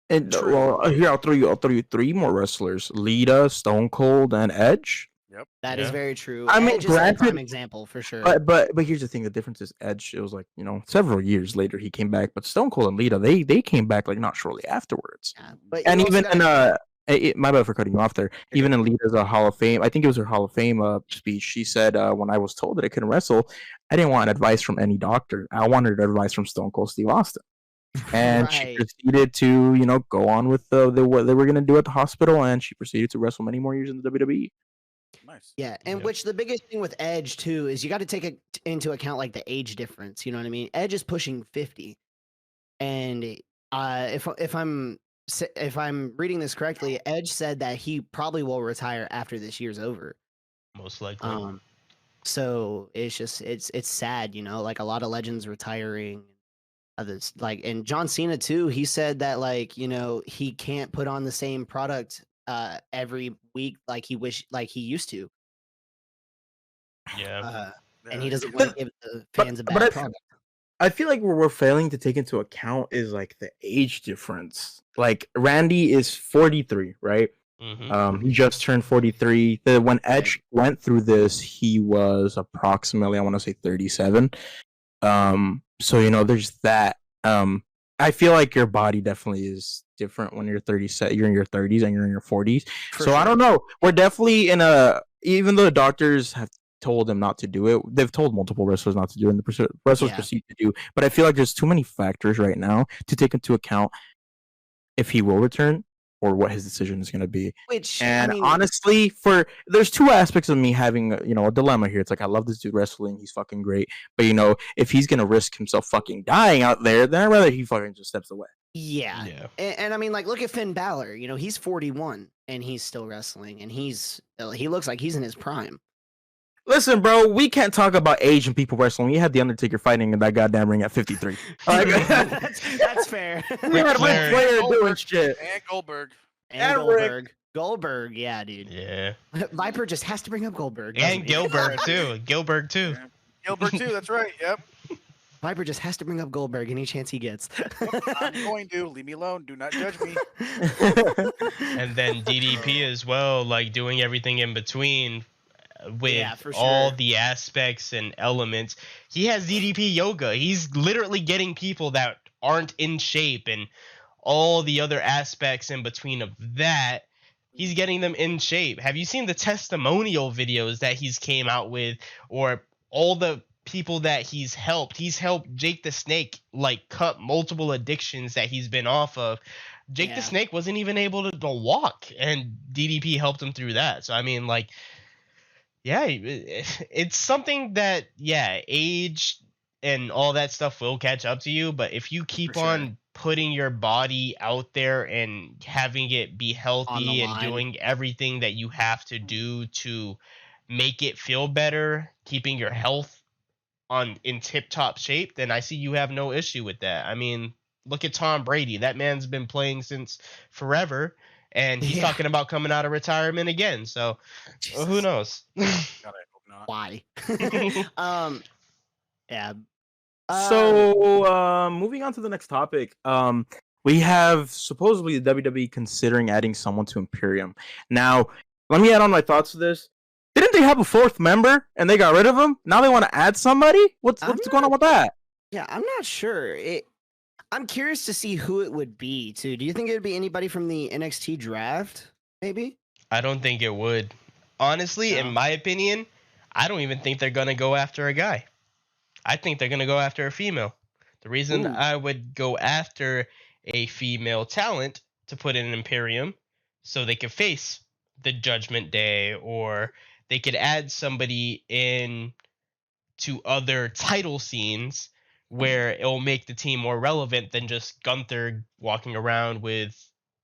And True. well, here I'll throw you 3 more wrestlers: Lita, Stone Cold, and Edge. Yep. That is Yeah. very true. I mean, Edge is a granted- prime example for sure. But here's the thing: the difference is Edge. It was like several years later he came back, but Stone Cold and Lita they came back like not shortly afterwards. Yeah, but And you also even gotta- in my bad for cutting you off there. Even in Lita's Hall of Fame, I think it was her Hall of Fame speech. She said, "When I was told that I couldn't wrestle, I didn't want advice from any doctor. I wanted advice from Stone Cold Steve Austin." And she Right. proceeded to go on with what they were going to do at the hospital, and she proceeded to wrestle many more years in the WWE. Nice. Yeah, and Yep. which the biggest thing with Edge too is you got to take into account like the age difference. You know what I mean? Edge is pushing 50, and if I'm reading this correctly, Edge said that he probably will retire after this year's over. Most likely. So it's sad, like a lot of legends retiring. Others and John Cena too. He said that he can't put on the same product every week like he used to. Yeah. And he doesn't want to give the fans a but bad I- product. I feel like what we're failing to take into account is like the age difference. Like Randy is 43, right? Mhm. He just turned 43. When Edge went through this, he was approximately, I want to say 37. So there's that. I feel like your body definitely is different when you're 30. You're in your 30s and you're in your 40s. For I sure. don't know. We're definitely even though the doctors have told him not to do it, they've told multiple wrestlers not to do it, and the wrestlers Yeah. proceed to do. But I feel like there's too many factors right now to take into account if he will return or what his decision is going to be. Which And I mean, honestly, there's 2 aspects of me having a dilemma here. It's like I love this dude wrestling, he's fucking great, but if he's gonna risk himself fucking dying out there, then I'd rather he fucking just steps away. yeah. Yeah. And I mean, look at Finn Balor. He's 41 and he's still wrestling, and he looks like he's in his prime. Listen, bro, we can't talk about age and people wrestling. We had the Undertaker fighting in that goddamn ring at 53. That's fair. We had Ric Flair. Flair doing Goldberg. shit. And Goldberg. And And Rick. Goldberg. Goldberg, yeah, dude. Yeah. Viper just has to bring up Goldberg. doesn't And he? Gilbert too. Gilbert too. Yeah. Gilbert too. That's right. Yep. Viper just has to bring up Goldberg any chance he gets. I'm going to leave me alone. Do not judge me. And then DDP as well, like doing everything in between with Yeah, for all sure. the aspects and elements. He has DDP yoga. He's literally getting people that aren't in shape and all the other aspects in between of that. He's getting them in shape. Have you seen the testimonial videos that he's came out with, or all the people that he's helped? He's helped Jake the Snake like cut multiple addictions that he's been off of. Jake Yeah. the Snake wasn't even able to walk, and DDP helped him through that. So I mean, like, yeah, it's something that, yeah, age and all that stuff will catch up to you. But if you keep For sure. on putting your body out there and having it be healthy and line. doing everything that you have to do to make it feel better, keeping your health in tip-top shape, then I see you have no issue with that. I mean, look at Tom Brady. That man's been playing since forever, and he's Yeah. talking about coming out of retirement again. So who knows? God, I hope not. Why? Yeah. So, moving on to the next topic. We have supposedly the WWE considering adding someone to Imperium. Now, let me add on my thoughts to this. Didn't they have a 4th member and they got rid of him? Now they want to add somebody? What's I'm going on with that? Yeah, I'm not sure. I'm curious to see who it would be, too. Do you think it would be anybody from the NXT draft, maybe? I don't think it would. Honestly, No. in my opinion, I don't even think they're going to go after a guy. I think they're going to go after a female. The reason Ooh. I would go after a female talent to put in Imperium so they could face the Judgment Day, or they could add somebody in to other title scenes where it'll make the team more relevant than just Gunther walking around with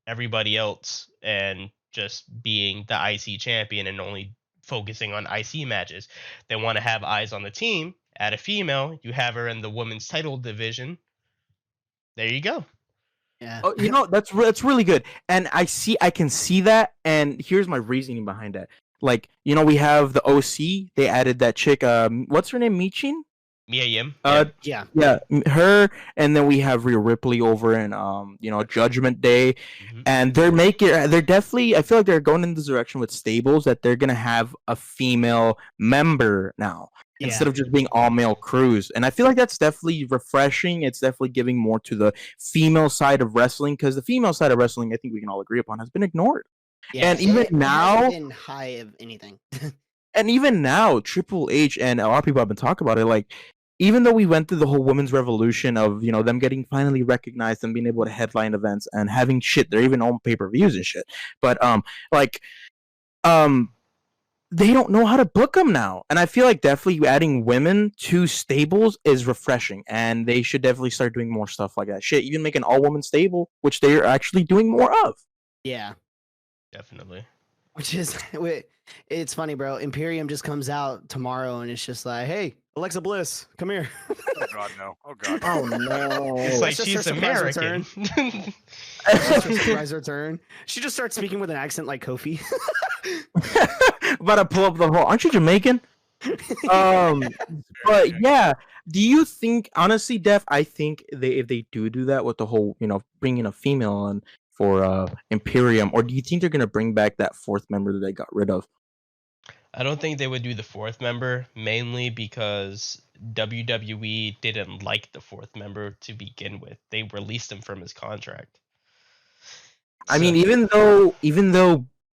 everybody else and just being the IC champion and only focusing on IC matches. They want to have eyes on the team. Add a female, you have her in the women's title division. There you go. Yeah. Oh, that's really good, and I can see that, and here's my reasoning behind that. Like, we have the OC. They added that chick. What's her name? Michin. Mia Yim. Yeah. Her, and then we have Rhea Ripley over in Judgment Day, and they're definitely. I feel like they're going in this direction with stables that they're gonna have a female member now. Instead of just being all male crews. And I feel like that's definitely refreshing. It's definitely giving more to the female side of wrestling, because the female side of wrestling, I think we can all agree upon, has been ignored. Yeah, and even now, been high of anything. and even now, Triple H and a lot of people have been talking about it. Like, even though we went through the whole women's revolution of them getting finally recognized and being able to headline events and having their even own pay-per-views and shit, but they don't know how to book them now. And I feel like definitely adding women to stables is refreshing, and they should definitely start doing more stuff like that. Shit, even make an all-woman stable, which they're actually doing more of. Yeah. Definitely. Which is, it's funny, bro. Imperium just comes out tomorrow, and it's just like, hey, Alexa Bliss, come here. Oh god, no. Oh god. Oh no. It's like That's just she's her surprise American. That's her surprise return. She just starts speaking with an accent like Kofi. About to pull up the whole. Aren't you Jamaican? But yeah, do you think, honestly, Def? I think if they do that with the whole, bringing a female on for Imperium, or do you think they're gonna bring back that fourth member that they got rid of? I don't think they would do the fourth member, mainly because WWE didn't like the fourth member to begin with. They released him from his contract. I mean, even though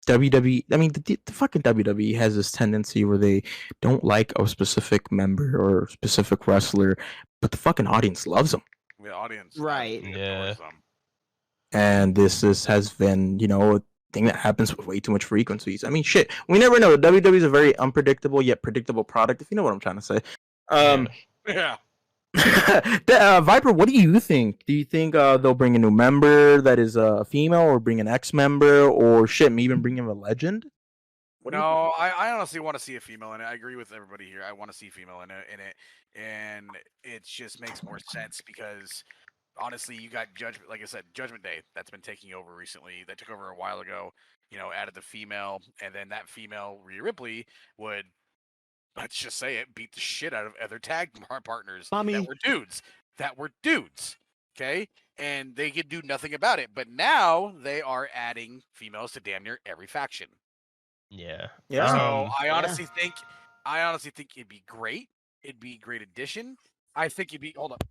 WWE, I mean, the fucking WWE has this tendency where they don't like a specific member or specific wrestler, but the fucking audience loves them. The audience, Right. adores them. And this has been, a thing that happens with way too much frequencies. I mean, shit, we never know. WWE is a very unpredictable yet predictable product, if you know what I'm trying to say. Yeah. Viper, what do you think? Do you think they'll bring a new member that is a female, or bring an ex-member, or shit, maybe even bring in a legend? No, I honestly want to see a female in it. I agree with everybody here. I want to see female in it, and it just makes more sense because honestly, you got Judgment, like I said, Judgment Day that's been taking over recently. That took over a while ago. Added the female, and then that female Rhea Ripley would, let's just say it, beat the shit out of other tag partners that were dudes. Okay, and they could do nothing about it. But now they are adding females to damn near every faction. Yeah. So I honestly think it'd be great. It'd be a great addition. I think it'd be. Hold up.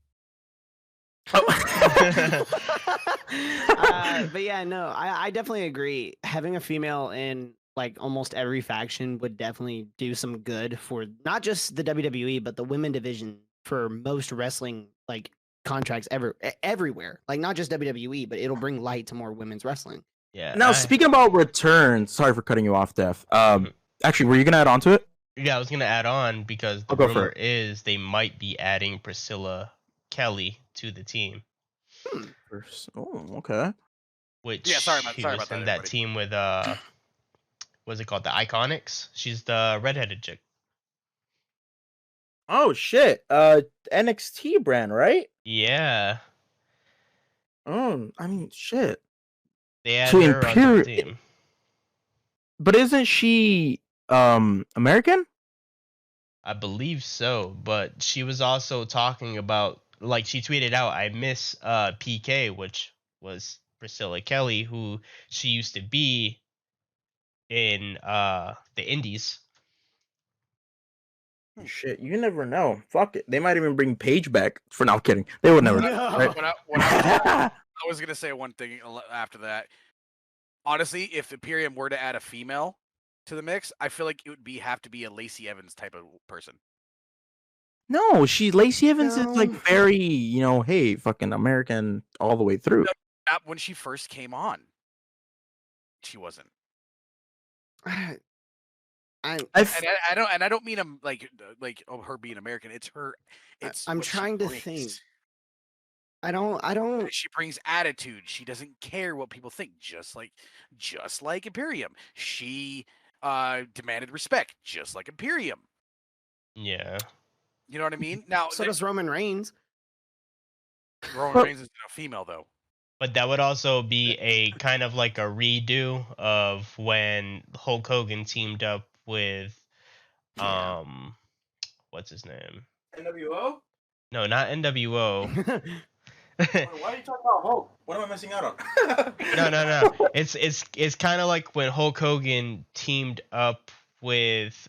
But yeah, no, I definitely agree. Having a female in like almost every faction would definitely do some good for not just the WWE, but the women division for most wrestling like contracts everywhere. Like not just WWE, but it'll bring light to more women's wrestling. Yeah. Now, speaking about returns, sorry for cutting you off, Def. Actually, were you gonna add on to it? Yeah, I was gonna add on because the rumor is they might be adding Priscilla Kelly to the team. Oh, okay. Which sorry about in that. That team with what's it called? The Iconics. She's the redheaded chick. Oh shit. NXT brand, right? Yeah. Oh, I mean, shit. They had So her on the team. But isn't she American? I believe so, but she was also talking about, like, she tweeted out, I miss PK, which was Priscilla Kelly, who she used to be in the Indies. Shit, you never know. Fuck it. They might even bring Paige back. For now, kidding. They would never. Right? I was gonna say one thing after that. Honestly, if Imperium were to add a female to the mix, I feel like it would have to be a Lacey Evans type of person. No, Lacey Evans is like very, hey, fucking American all the way through. When she first came on, she wasn't. I And I don't mean like her being American. It's her. It's I'm what she trying to brings. think. I don't. She brings attitude. She doesn't care what people think. Just like Imperium. She demanded respect, just like Imperium. Yeah. You know what I mean? Now, So does Roman Reigns. Roman Reigns is a female though. But that would also be a kind of like a redo of when Hulk Hogan teamed up with Yeah. what's his name? NWO? No, not NWO. Why are you talking about Hulk? What am I missing out on? No. It's kind of like when Hulk Hogan teamed up with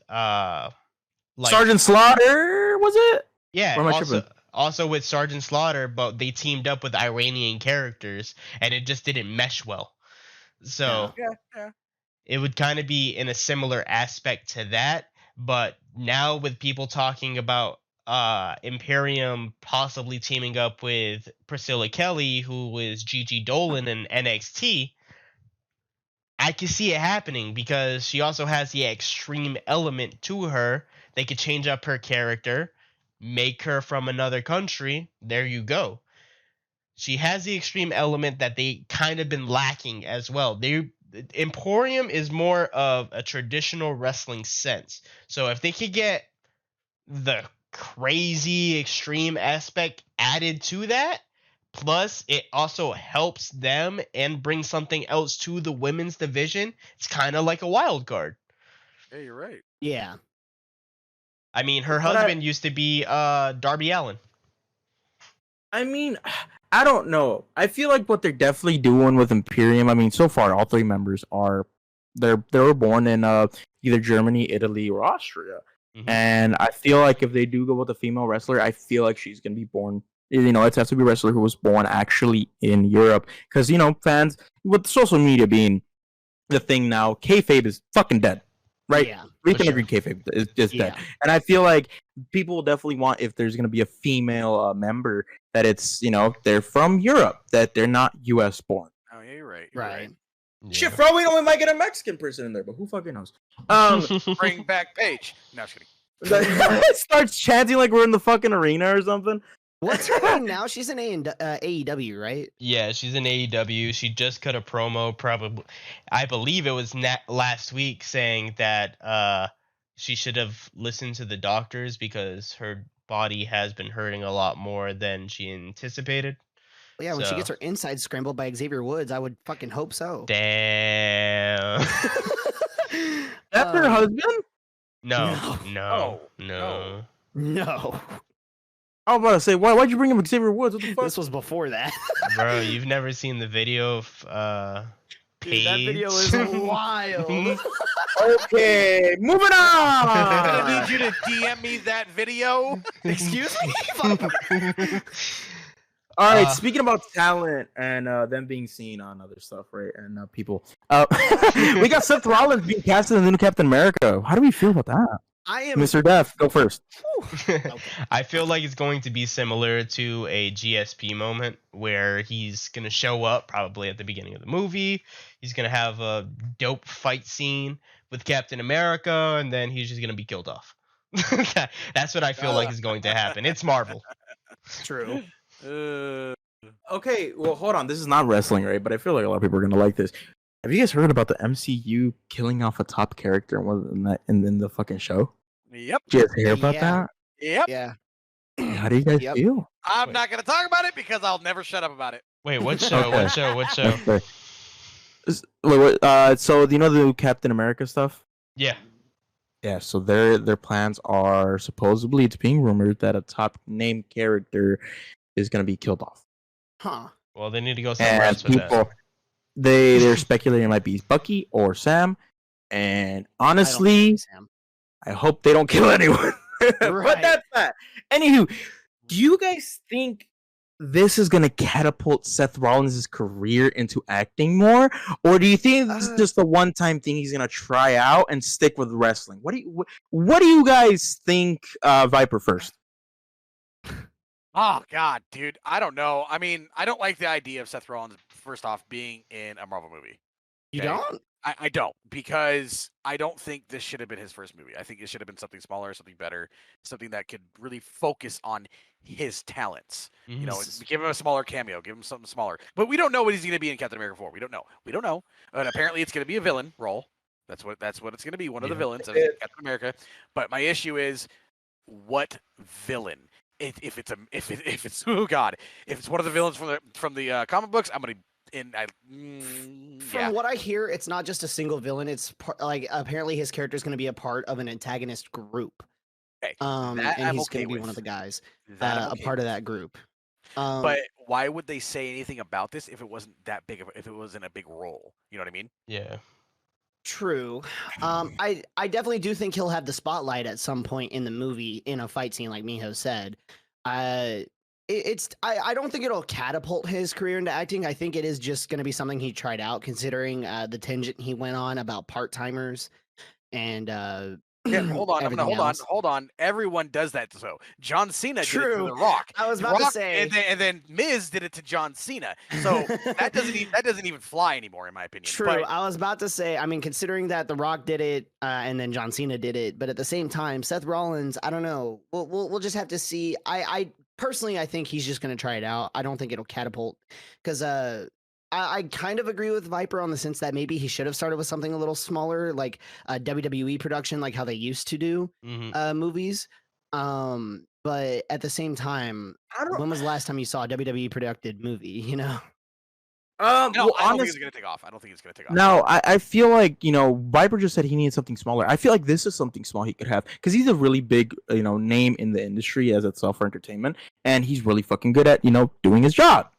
like Sergeant Slaughter, was it? yeah, Or am I tripping? also with Sergeant Slaughter, but they teamed up with Iranian characters and it just didn't mesh well. So Yeah. it would kind of be in a similar aspect to that, but now with people talking about Imperium possibly teaming up with Priscilla Kelly, who is Gigi Dolan in NXT, I can see it happening because she also has the extreme element to her. They could change up her character, make her from another country. There you go. She has the extreme element that they kind of been lacking as well. Emporium is more of a traditional wrestling sense. So if they could get the crazy extreme aspect added to that, plus it also helps them and brings something else to the women's division, it's kind of like a wild card. Yeah, you're right. Yeah. I mean, her But husband used to be Darby Allin. I mean, I don't know. I feel like what they're definitely doing with Imperium. I mean, so far all three members are they were born in either Germany, Italy, or Austria. Mhm. And I feel like if they do go with a female wrestler, I feel like she's gonna be born. You know, it has to be a wrestler who was born actually in Europe, because fans with social media being the thing now, kayfabe is fucking dead, right? Yeah. We For can sure. agree kayfabe is just dead. Yeah. And I feel like people will definitely want, if there's going to be a female member, that it's, they're from Europe, that they're not US born. Oh, yeah, you're right. You're Right. Shit, bro, we might get a Mexican person in there, but who fucking knows? Bring back Paige. No, I'm just kidding. Starts chanting like we're in the fucking arena or something. What's her name now? She's in AEW, right? Yeah, she's in AEW. She just cut a promo, probably, I believe it was last week, saying that she should have listened to the doctors because her body has been hurting a lot more than she anticipated. Well, yeah, when she So- gets her inside scrambled by Xavier Woods, I would fucking hope so. Damn. That's her husband? No. No. No. I was about to say, why'd you bring him Xavier Woods? What the fuck? This was before that. Bro, you've never seen the video of Dude, that video Paige? is wild. Okay, moving I on. need you to DM me that video. Excuse me? All right, Uh, speaking about talent and them being seen on other stuff, right? And people, we got Seth Rollins being casted in the new Captain America. How do we feel about that? I am. Mr. Def, go first. I feel like it's going to be similar to a GSP moment where he's going to show up probably at the beginning of the movie. He's going to have a dope fight scene with Captain America, and then he's just going to be killed off. That's what I feel like is going to happen. It's Marvel. True. Okay, well, hold on. This is not wrestling, right? But I feel like a lot of people are gonna like this. Have you guys heard about the MCU killing off a top character in the fucking show? Yep. Did you guys hear about Yeah. Yep. Yeah. that? How do you guys Yep. feel? I'm not going to talk about it because I'll never shut up about it. Wait, what show? Okay. What show? What show? Okay. Wait, so do you know the new Captain America stuff? Yeah. Yeah, so their plans are supposedly, it's being rumored that a top named character is gonna be killed off. Huh. Well, they need to go somewhere And else with that. people, they're speculating it might be Bucky or Sam. And honestly, I hope they don't kill anyone. But Right. that's that. Anywho, do you guys think this is gonna catapult Seth Rollins' career into acting more, or do you think this is just a one-time thing he's gonna try out and stick with wrestling? What do you guys think? Viper first. Oh God, dude, I don't know. I mean, I don't like the idea of Seth Rollins first off being in a Marvel movie. You Okay? don't? I don't, because I don't think this should have been his first movie. I think it should have been something smaller, something better, something that could really focus on his talents. You know, give him a smaller cameo, give him something smaller. But we don't know what he's going to be in Captain America 4. We don't know. We don't know. And apparently, it's going to be a villain role. That's what it's going to be. One of the villains of Captain America. But my issue is, what villain? If it's oh God, if it's one of the villains from the comic books, I'm gonna. From what I hear, it's not just a single villain. It's like apparently his character is going to be a part of an antagonist group. Okay, and he's going to be one of the guys, a part of that group. But why would they say anything about this if it wasn't that big if it wasn't a big role? You know what I mean? Yeah. True. I definitely do think he'll have the spotlight at some point in the movie in a fight scene, like Miho said. I don't think it'll catapult his career into acting. I think it is just going to be something he tried out, considering the tangent he went on about part-timers and yeah, hold on. Everyone does that. So John Cena did it to The Rock. I was about to say, and then Miz did it to John Cena. So that doesn't even fly anymore, in my opinion. True. But I was about to say, I mean, considering that The Rock did it and then John Cena did it, but at the same time, Seth Rollins, I don't know. We'll just have to see. I personally, I think he's just going to try it out. I don't think it'll catapult because I kind of agree with Viper on the sense that maybe he should have started with something a little smaller, like a WWE production, like how they used to do movies. But at the same time, when was the last time you saw a WWE produced movie? You know. I don't think it's gonna take off. No, I feel like, Viper just said he needs something smaller. I feel like this is something small he could have because he's a really big, name in the industry as itself for entertainment, and he's really fucking good at, doing his job.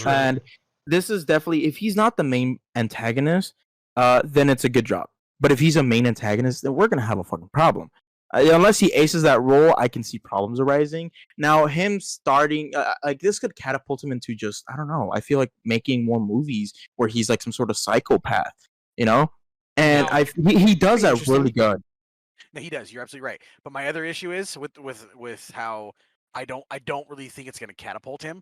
And this is definitely, if he's not the main antagonist, then it's a good job. But if he's a main antagonist, then we're gonna have a fucking problem. Unless he aces that role, I can see problems arising. Now, him starting, like, this could catapult him into just, I don't know, I feel like making more movies where he's like some sort of psychopath, And Now, he does that really good. No, he does. You're absolutely right. But my other issue is with how I don't really think it's going to catapult him.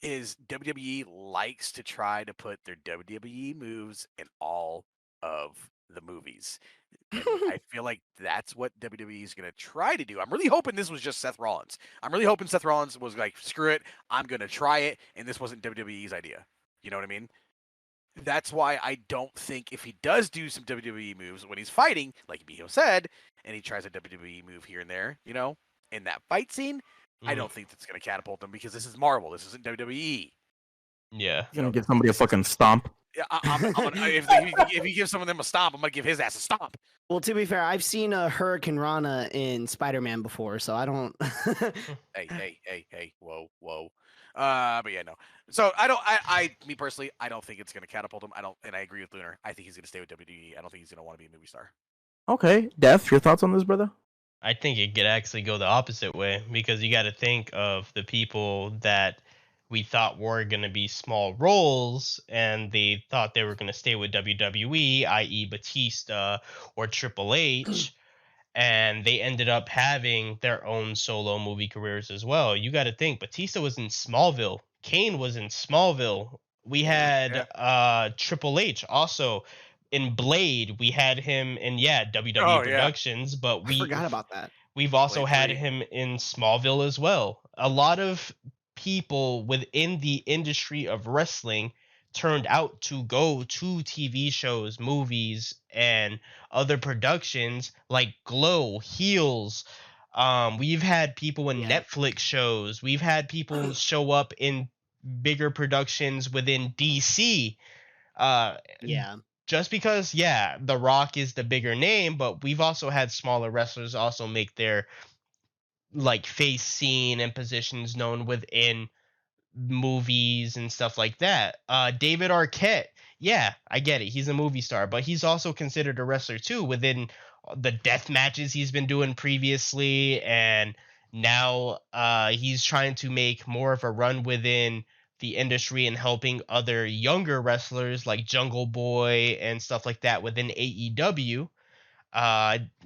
Is WWE likes to try to put their WWE moves in all of the movies. And I feel like that's what WWE is going to try to do. I'm really hoping this was just Seth Rollins. I'm really hoping Seth Rollins was like, screw it, I'm going to try it, and this wasn't WWE's idea. You know what I mean? That's why I don't think if he does do some WWE moves when he's fighting, like Miho said, and he tries a WWE move here and there, in that fight scene, I don't think that's going to catapult him because this is Marvel. This isn't WWE. Yeah. He's going to give somebody a fucking stomp. Yeah, if he gives some of them a stomp, I'm gonna give his ass a stomp. Well, to be fair, I've seen a Hurricane Rana in Spider-Man before, so I don't. hey, whoa. But yeah, no. So me personally, I don't think it's gonna catapult him. And I agree with Lunar. I think he's gonna stay with WWE. I don't think he's gonna want to be a movie star. Okay, Death, your thoughts on this, brother? I think it could actually go the opposite way because you got to think of the people that we thought were going to be small roles and they thought they were going to stay with WWE, i.e. Batista or Triple H, and they ended up having their own solo movie careers as well. You got to think Batista was in Smallville. Kane was in Smallville. We had Triple H also in Blade. We had him in WWE Productions, but we forgot about that. We've also had him in Smallville as well. A lot of people within the industry of wrestling turned out to go to TV shows, movies, and other productions like Glow, Heels. We've had people in Netflix shows. We've had people show up in bigger productions within DC. Just because, The Rock is the bigger name, but we've also had smaller wrestlers also make their like face scene and positions known within movies and stuff like that. David Arquette, I get it, he's a movie star, but he's also considered a wrestler too within the death matches he's been doing previously, and now he's trying to make more of a run within the industry and helping other younger wrestlers like Jungle Boy and stuff like that within AEW,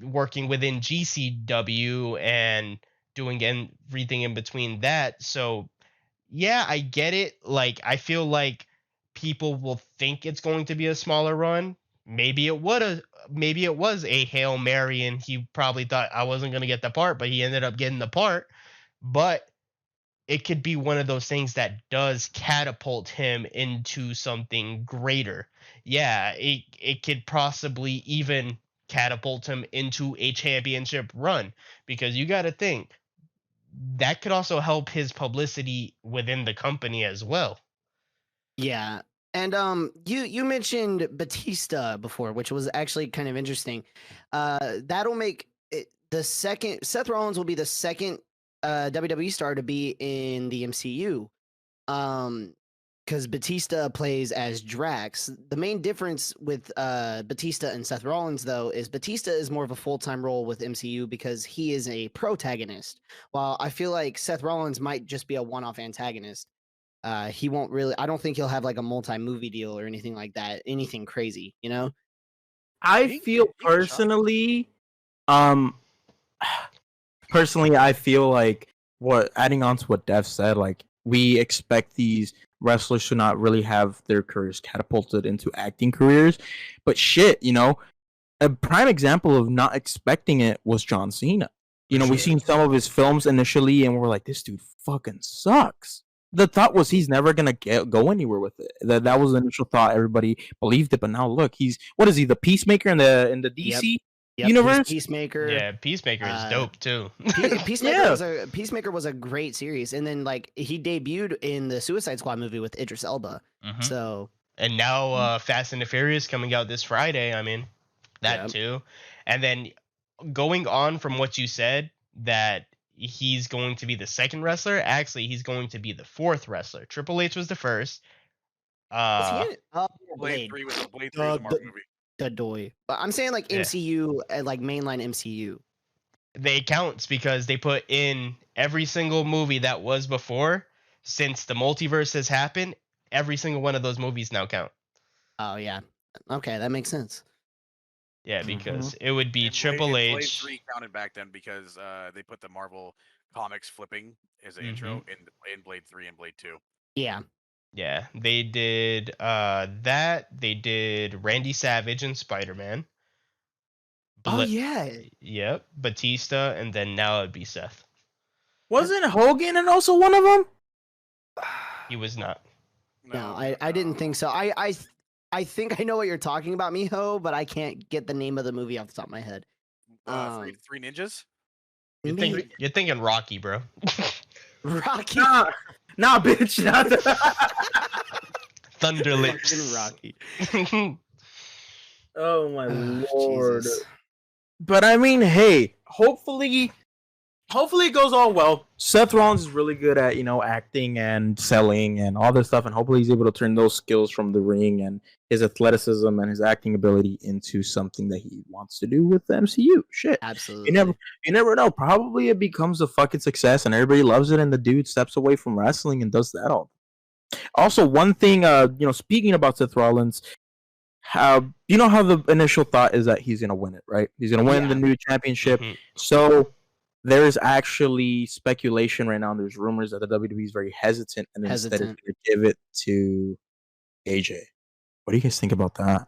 working within GCW and doing everything in between that. So yeah, I get it. Like, I feel like people will think it's going to be a smaller run. Maybe it was a Hail Mary and he probably thought I wasn't going to get the part, but he ended up getting the part. But it could be one of those things that does catapult him into something greater. Yeah, it could possibly even catapult him into a championship run, because you got to think that could also help his publicity within the company as well. Yeah. And you mentioned Batista before, which was actually kind of interesting. That'll make it the second Seth Rollins will be the second WWE star to be in the MCU. Because Batista plays as Drax. The main difference with Batista and Seth Rollins, though, is Batista is more of a full-time role with MCU because he is a protagonist, while I feel like Seth Rollins might just be a one-off antagonist. He won't really. I don't think he'll have like a multi-movie deal or anything like that. Anything crazy, you know? I feel personally, I feel like adding on to what Dev said, like we expect these wrestlers to not really have their careers catapulted into acting careers, but shit, a prime example of not expecting it was John Cena. We've seen some of his films initially, and we're like, this dude fucking sucks. The thought was he's never gonna go anywhere with it. That was the initial thought. Everybody believed it, but now look, what is he? The Peacemaker in the DC universe? Peacemaker. Yeah, Peacemaker is dope too. Peacemaker was a great series, and then like he debuted in the Suicide Squad movie with Idris Elba. Mhm. So and now Fast and the Furious coming out this Friday. I mean, that too. And then going on from what you said, that he's going to be the second wrestler. Actually, he's going to be the fourth wrestler. Triple H was the first. Blade 3 was the Marvel movie. The doy. But I'm saying like MCU, like mainline MCU. They counts because they put in every single movie that was before. Since the multiverse has happened, every single one of those movies now count. Oh yeah. Okay, that makes sense. Yeah, because it would be Triple H. Blade 3 counted back then because they put the Marvel comics flipping as an intro in Blade 3 and Blade 2. Yeah. Yeah, they did that. They did Randy Savage and Spider-Man. Oh yeah. Yep, Batista, and then now it'd be Seth. Wasn't Hogan and also one of them? He was not. No, I didn't think so. I think I know what you're talking about, Miho, but I can't get the name of the movie off the top of my head. Three Ninjas? You're thinking Rocky, bro. Rocky? Nah, bitch. Thunder Lips. Rocky. Oh my lord. Jesus. But I mean, hey, hopefully it goes all well. Seth Rollins is really good at, acting and selling and all this stuff, and hopefully he's able to turn those skills from the ring and his athleticism and his acting ability into something that he wants to do with the MCU. Shit. Absolutely. You never know. Probably it becomes a fucking success and everybody loves it and the dude steps away from wrestling and does that all. Also, one thing, speaking about Seth Rollins, how the initial thought is that he's gonna win it, right? He's gonna win the new championship. Mm-hmm. So there's actually speculation right now. There's rumors that the WWE is very hesitant and instead is going to give it to AJ. What do you guys think about that?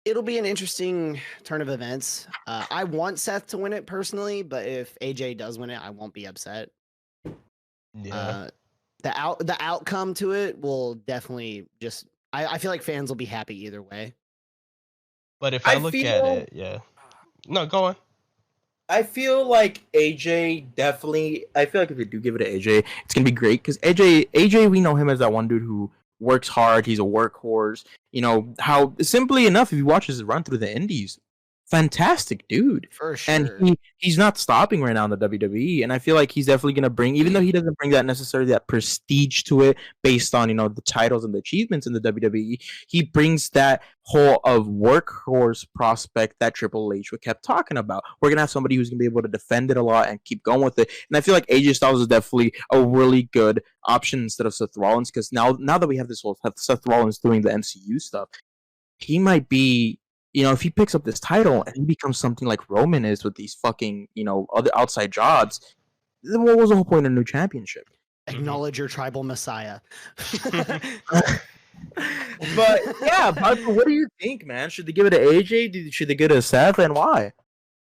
It'll be an interesting turn of events. I want Seth to win it personally, but if AJ does win it, I won't be upset. Yeah. The outcome to it will definitely just. I feel like fans will be happy either way. But if I look at it, yeah. No, go on. I feel like AJ definitely. I feel like if you do give it to AJ, it's gonna be great because AJ, we know him as that one dude who works hard. He's a workhorse. How simply enough, if you watch his run through the Indies, fantastic dude for sure. And he's not stopping right now in the WWE, and I feel like he's definitely gonna bring, even though he doesn't bring that necessarily that prestige to it based on the titles and the achievements in the WWE, he brings that whole of workhorse prospect that Triple H kept talking about. We're gonna have somebody who's gonna be able to defend it a lot and keep going with it, and I feel like AJ Styles is definitely a really good option instead of Seth Rollins, because now that we have this whole Seth Rollins doing the MCU stuff, he might be if he picks up this title and he becomes something like Roman is with these fucking, other outside jobs, then what was the whole point of a new championship? Acknowledge your tribal messiah. But yeah, what do you think, man? Should they give it to AJ? Should they give it to Seth, and why?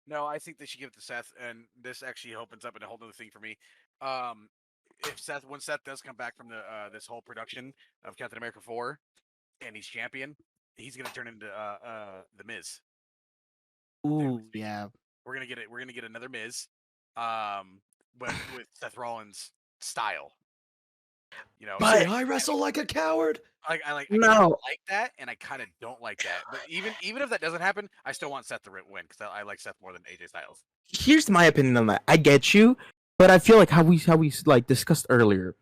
No, I think they should give it to Seth, and this actually opens up in a whole other thing for me. When Seth does come back from this whole production of Captain America 4, and he's champion, he's gonna turn into the Miz. Ooh, yeah. We're gonna get another Miz, but with Seth Rollins style. But I wrestle like a coward. I No. like that, and I kind of don't like that. But even if that doesn't happen, I still want Seth to win because I like Seth more than AJ Styles. Here's my opinion on that. I get you, but I feel like how we like discussed earlier,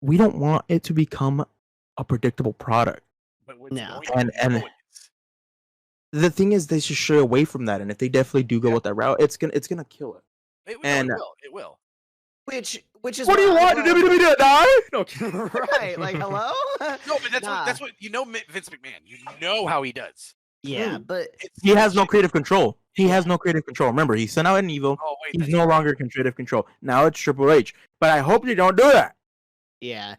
we don't want it to become a predictable product. But what's No. going And the thing is, they should stray away from that. And if they definitely do go with that route, it's gonna kill it. it will. Which is What do you want? The WWE to die? No. Right, like hello? No, but that's what Vince McMahon. You know how he does. Yeah, but He has no creative control. He has no creative control. Remember, he sent out an evil. Oh wait, He's no longer in creative control. Now it's Triple H. But I hope you don't do that. yeah.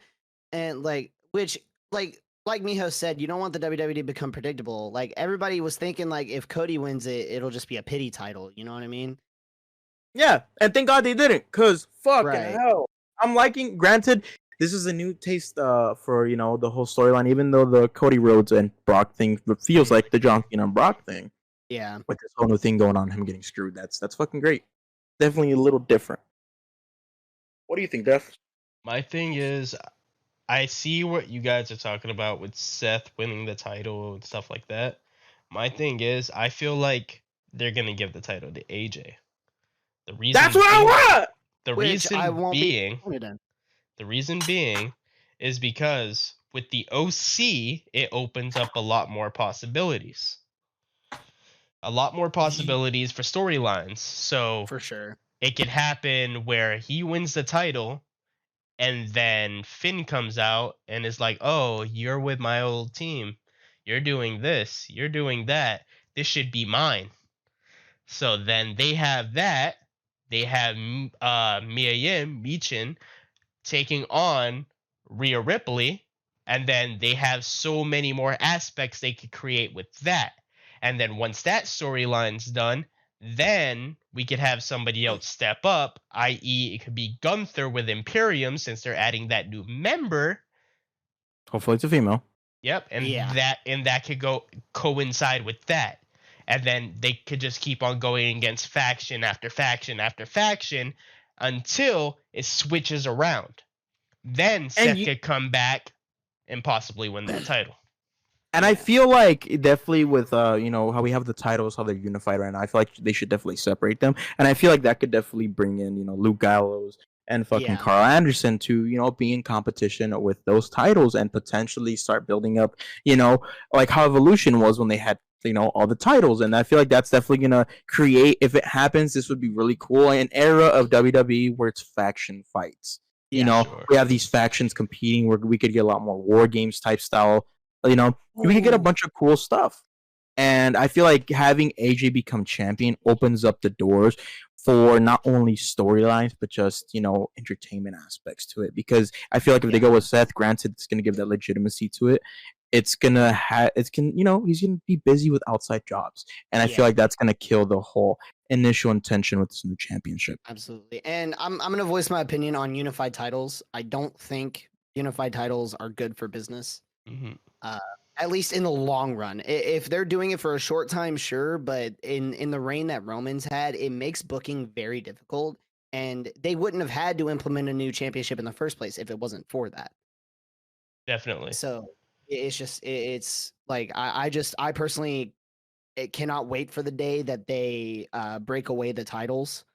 And like Miho said, you don't want the WWE to become predictable. Like everybody was thinking like if Cody wins it, it'll just be a pity title, you know what I mean? Yeah, and thank God they didn't, cause fucking Right. hell. I'm liking. Granted, this is a new taste for the whole storyline. Even though the Cody Rhodes and Brock thing feels like the John Cena and Brock thing, Yeah. with this whole new thing going on, him getting screwed. That's fucking great. Definitely a little different. What do you think, Def? My thing is, I see what you guys are talking about with Seth winning the title and stuff like that. My thing is, I feel like they're gonna give the title to AJ. The reason That's what I want. The Which I reason won't be being, disappointed in. the reason being, is because with the OC, it opens up a lot more possibilities. A lot more possibilities for storylines. So For sure. it could happen where he wins the title, and then Finn comes out and is like, "Oh, you're with my old team. You're doing this. You're doing that. This should be mine." So then they have that. They have Mia Yim, Michin, taking on Rhea Ripley, and then they have so many more aspects they could create with that. And then once that storyline's done, then we could have somebody else step up, i.e., it could be Gunther with Imperium since they're adding that new member. Hopefully, it's a female. Yep, and Yeah. that could coincide with that. And then they could just keep on going against faction after faction after faction until it switches around. Then Seth could come back and possibly win that title. And I feel like definitely with how we have the titles, how they're unified right now, I feel like they should definitely separate them. And I feel like that could definitely bring in Luke Gallows and fucking Yeah. Carl Anderson to be in competition with those titles and potentially start building up like how Evolution was when they had all the titles. And I feel like that's definitely gonna create, if it happens, this would be really cool, an era of WWE where it's faction fights. Sure. We have these factions competing where we could get a lot more war games type style. We could get a bunch of cool stuff. And I feel like having AJ become champion opens up the doors for not only storylines, but just, entertainment aspects to it. Because I feel like if they go with Seth, granted, it's going to give that legitimacy to it. He's going to be busy with outside jobs. And I feel like that's going to kill the whole initial intention with this new championship. Absolutely. And I'm going to voice my opinion on unified titles. I don't think unified titles are good for business. Mm-hmm. At least in the long run. If they're doing it for a short time, sure, but in the reign that Roman's had, it makes booking very difficult, and they wouldn't have had to implement a new championship in the first place if it wasn't for that. Definitely. So it's like I personally cannot wait for the day that they break away the titles.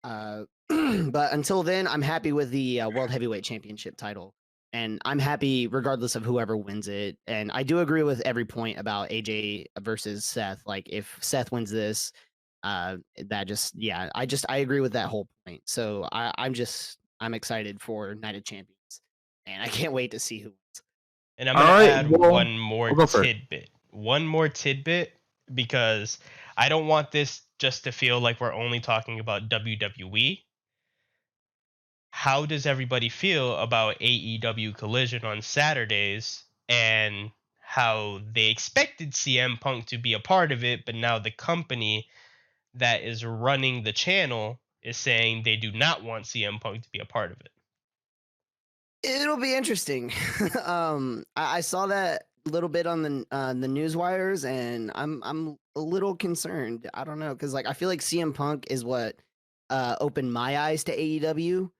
But until then, I'm happy with the World Heavyweight Championship title. And I'm happy regardless of whoever wins it. And I do agree with every point about AJ versus Seth. Like if Seth wins this, I agree with that whole point. So I'm excited for Night of Champions, and I can't wait to see who wins. And I'm gonna add one more tidbit. one more tidbit, because I don't want this just to feel like we're only talking about WWE. How does everybody feel about AEW Collision on Saturdays, and how they expected CM Punk to be a part of it, but now the company that is running the channel is saying they do not want CM Punk to be a part of it? It'll be interesting. I saw that little bit on the news wires, and I'm a little concerned. I don't know, because like I feel like CM Punk is what opened my eyes to AEW.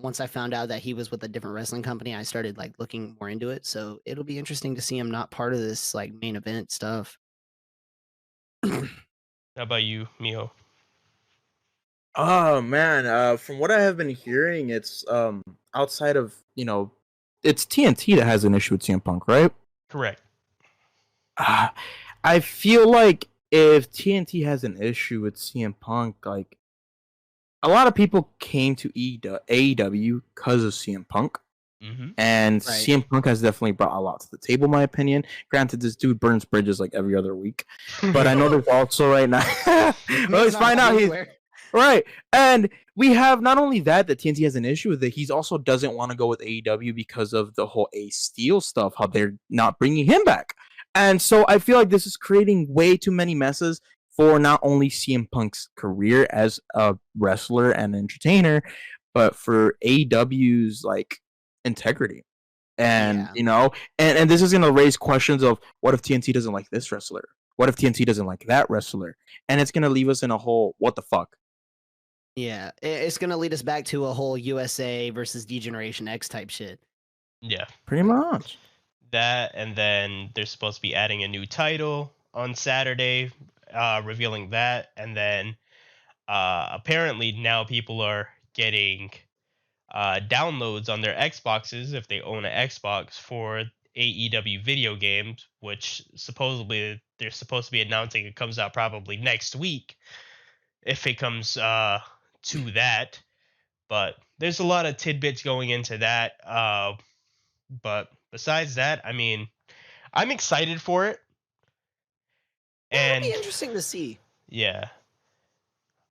Once I found out that he was with a different wrestling company, I started like looking more into it. So it'll be interesting to see him not part of this like main event stuff. How about you, Miho? Oh man, from what I have been hearing, it's outside of it's TNT that has an issue with CM Punk, right? Correct. I feel like if TNT has an issue with CM Punk, like a lot of people came to AEW because of CM Punk. Mm-hmm. And Right. CM Punk has definitely brought a lot to the table, in my opinion. Granted, this dude burns bridges like every other week, but I know there's also right now. Well, let's find out. He's right, and we have not only that TNT has an issue with it. He also doesn't want to go with AEW because of the whole Ace Steel stuff. How they're not bringing him back, and so I feel like this is creating way too many messes for not only CM Punk's career as a wrestler and entertainer, but for AEW's like integrity. And and this is going to raise questions of what if TNT doesn't like this wrestler, what if TNT doesn't like that wrestler, and it's going to leave us in a whole what the fuck. Yeah, it's gonna lead us back to a whole USA versus D-Generation X type shit. Yeah, pretty much that. And then they're supposed to be adding a new title on Saturday, revealing that. And then apparently now people are getting downloads on their Xboxes if they own an Xbox for AEW video games, which supposedly they're supposed to be announcing it comes out probably next week, if it comes to that. But there's a lot of tidbits going into that. But besides that, I mean, I'm excited for it. And it'll be interesting to see. Yeah.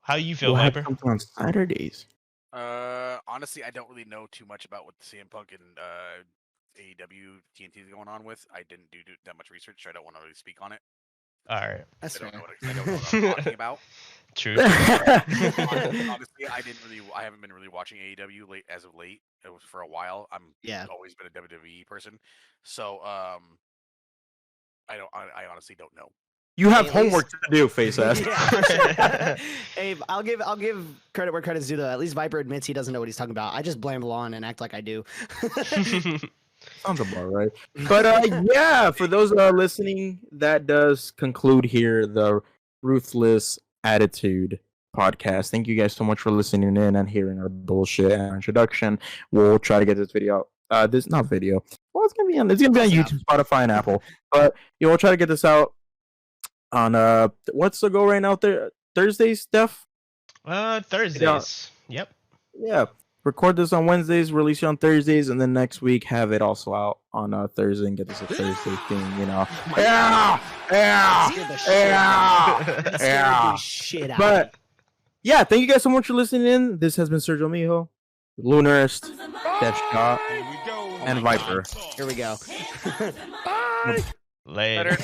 How you feel, We'll have Viper? something on Saturdays. Honestly, I don't really know too much about what the CM Punk and AEW TNT is going on with. I didn't do that much research, so I don't want to really speak on it. All right. That's I fair. don't know what I'm talking about. True. Honestly, I haven't been really watching AEW as of late. It was for a while. I've always been a WWE person, so I honestly don't know. You have homework to do, face ass. Hey, I'll give credit where credit's due though. At least Viper admits he doesn't know what he's talking about. I just blamble on and act like I do. Sounds about right. But yeah, for those listening, that does conclude here the Ruthless Attitude Podcast. Thank you guys so much for listening in and hearing our bullshit and our introduction. We'll try to get this video out. This not video. Well, it's gonna be on YouTube, Spotify, and Apple. But we'll try to get this out on what's the go right now there? Thursdays, Steph? Thursdays. Yep. Yeah. Record this on Wednesdays, release it on Thursdays, and then next week have it also out on Thursday and get this a Thursday thing, Shit out. But yeah, thank you guys so much for listening in. This has been Sergio Mijo, Lunarist, Deathshot, and Viper. Here we go. Later.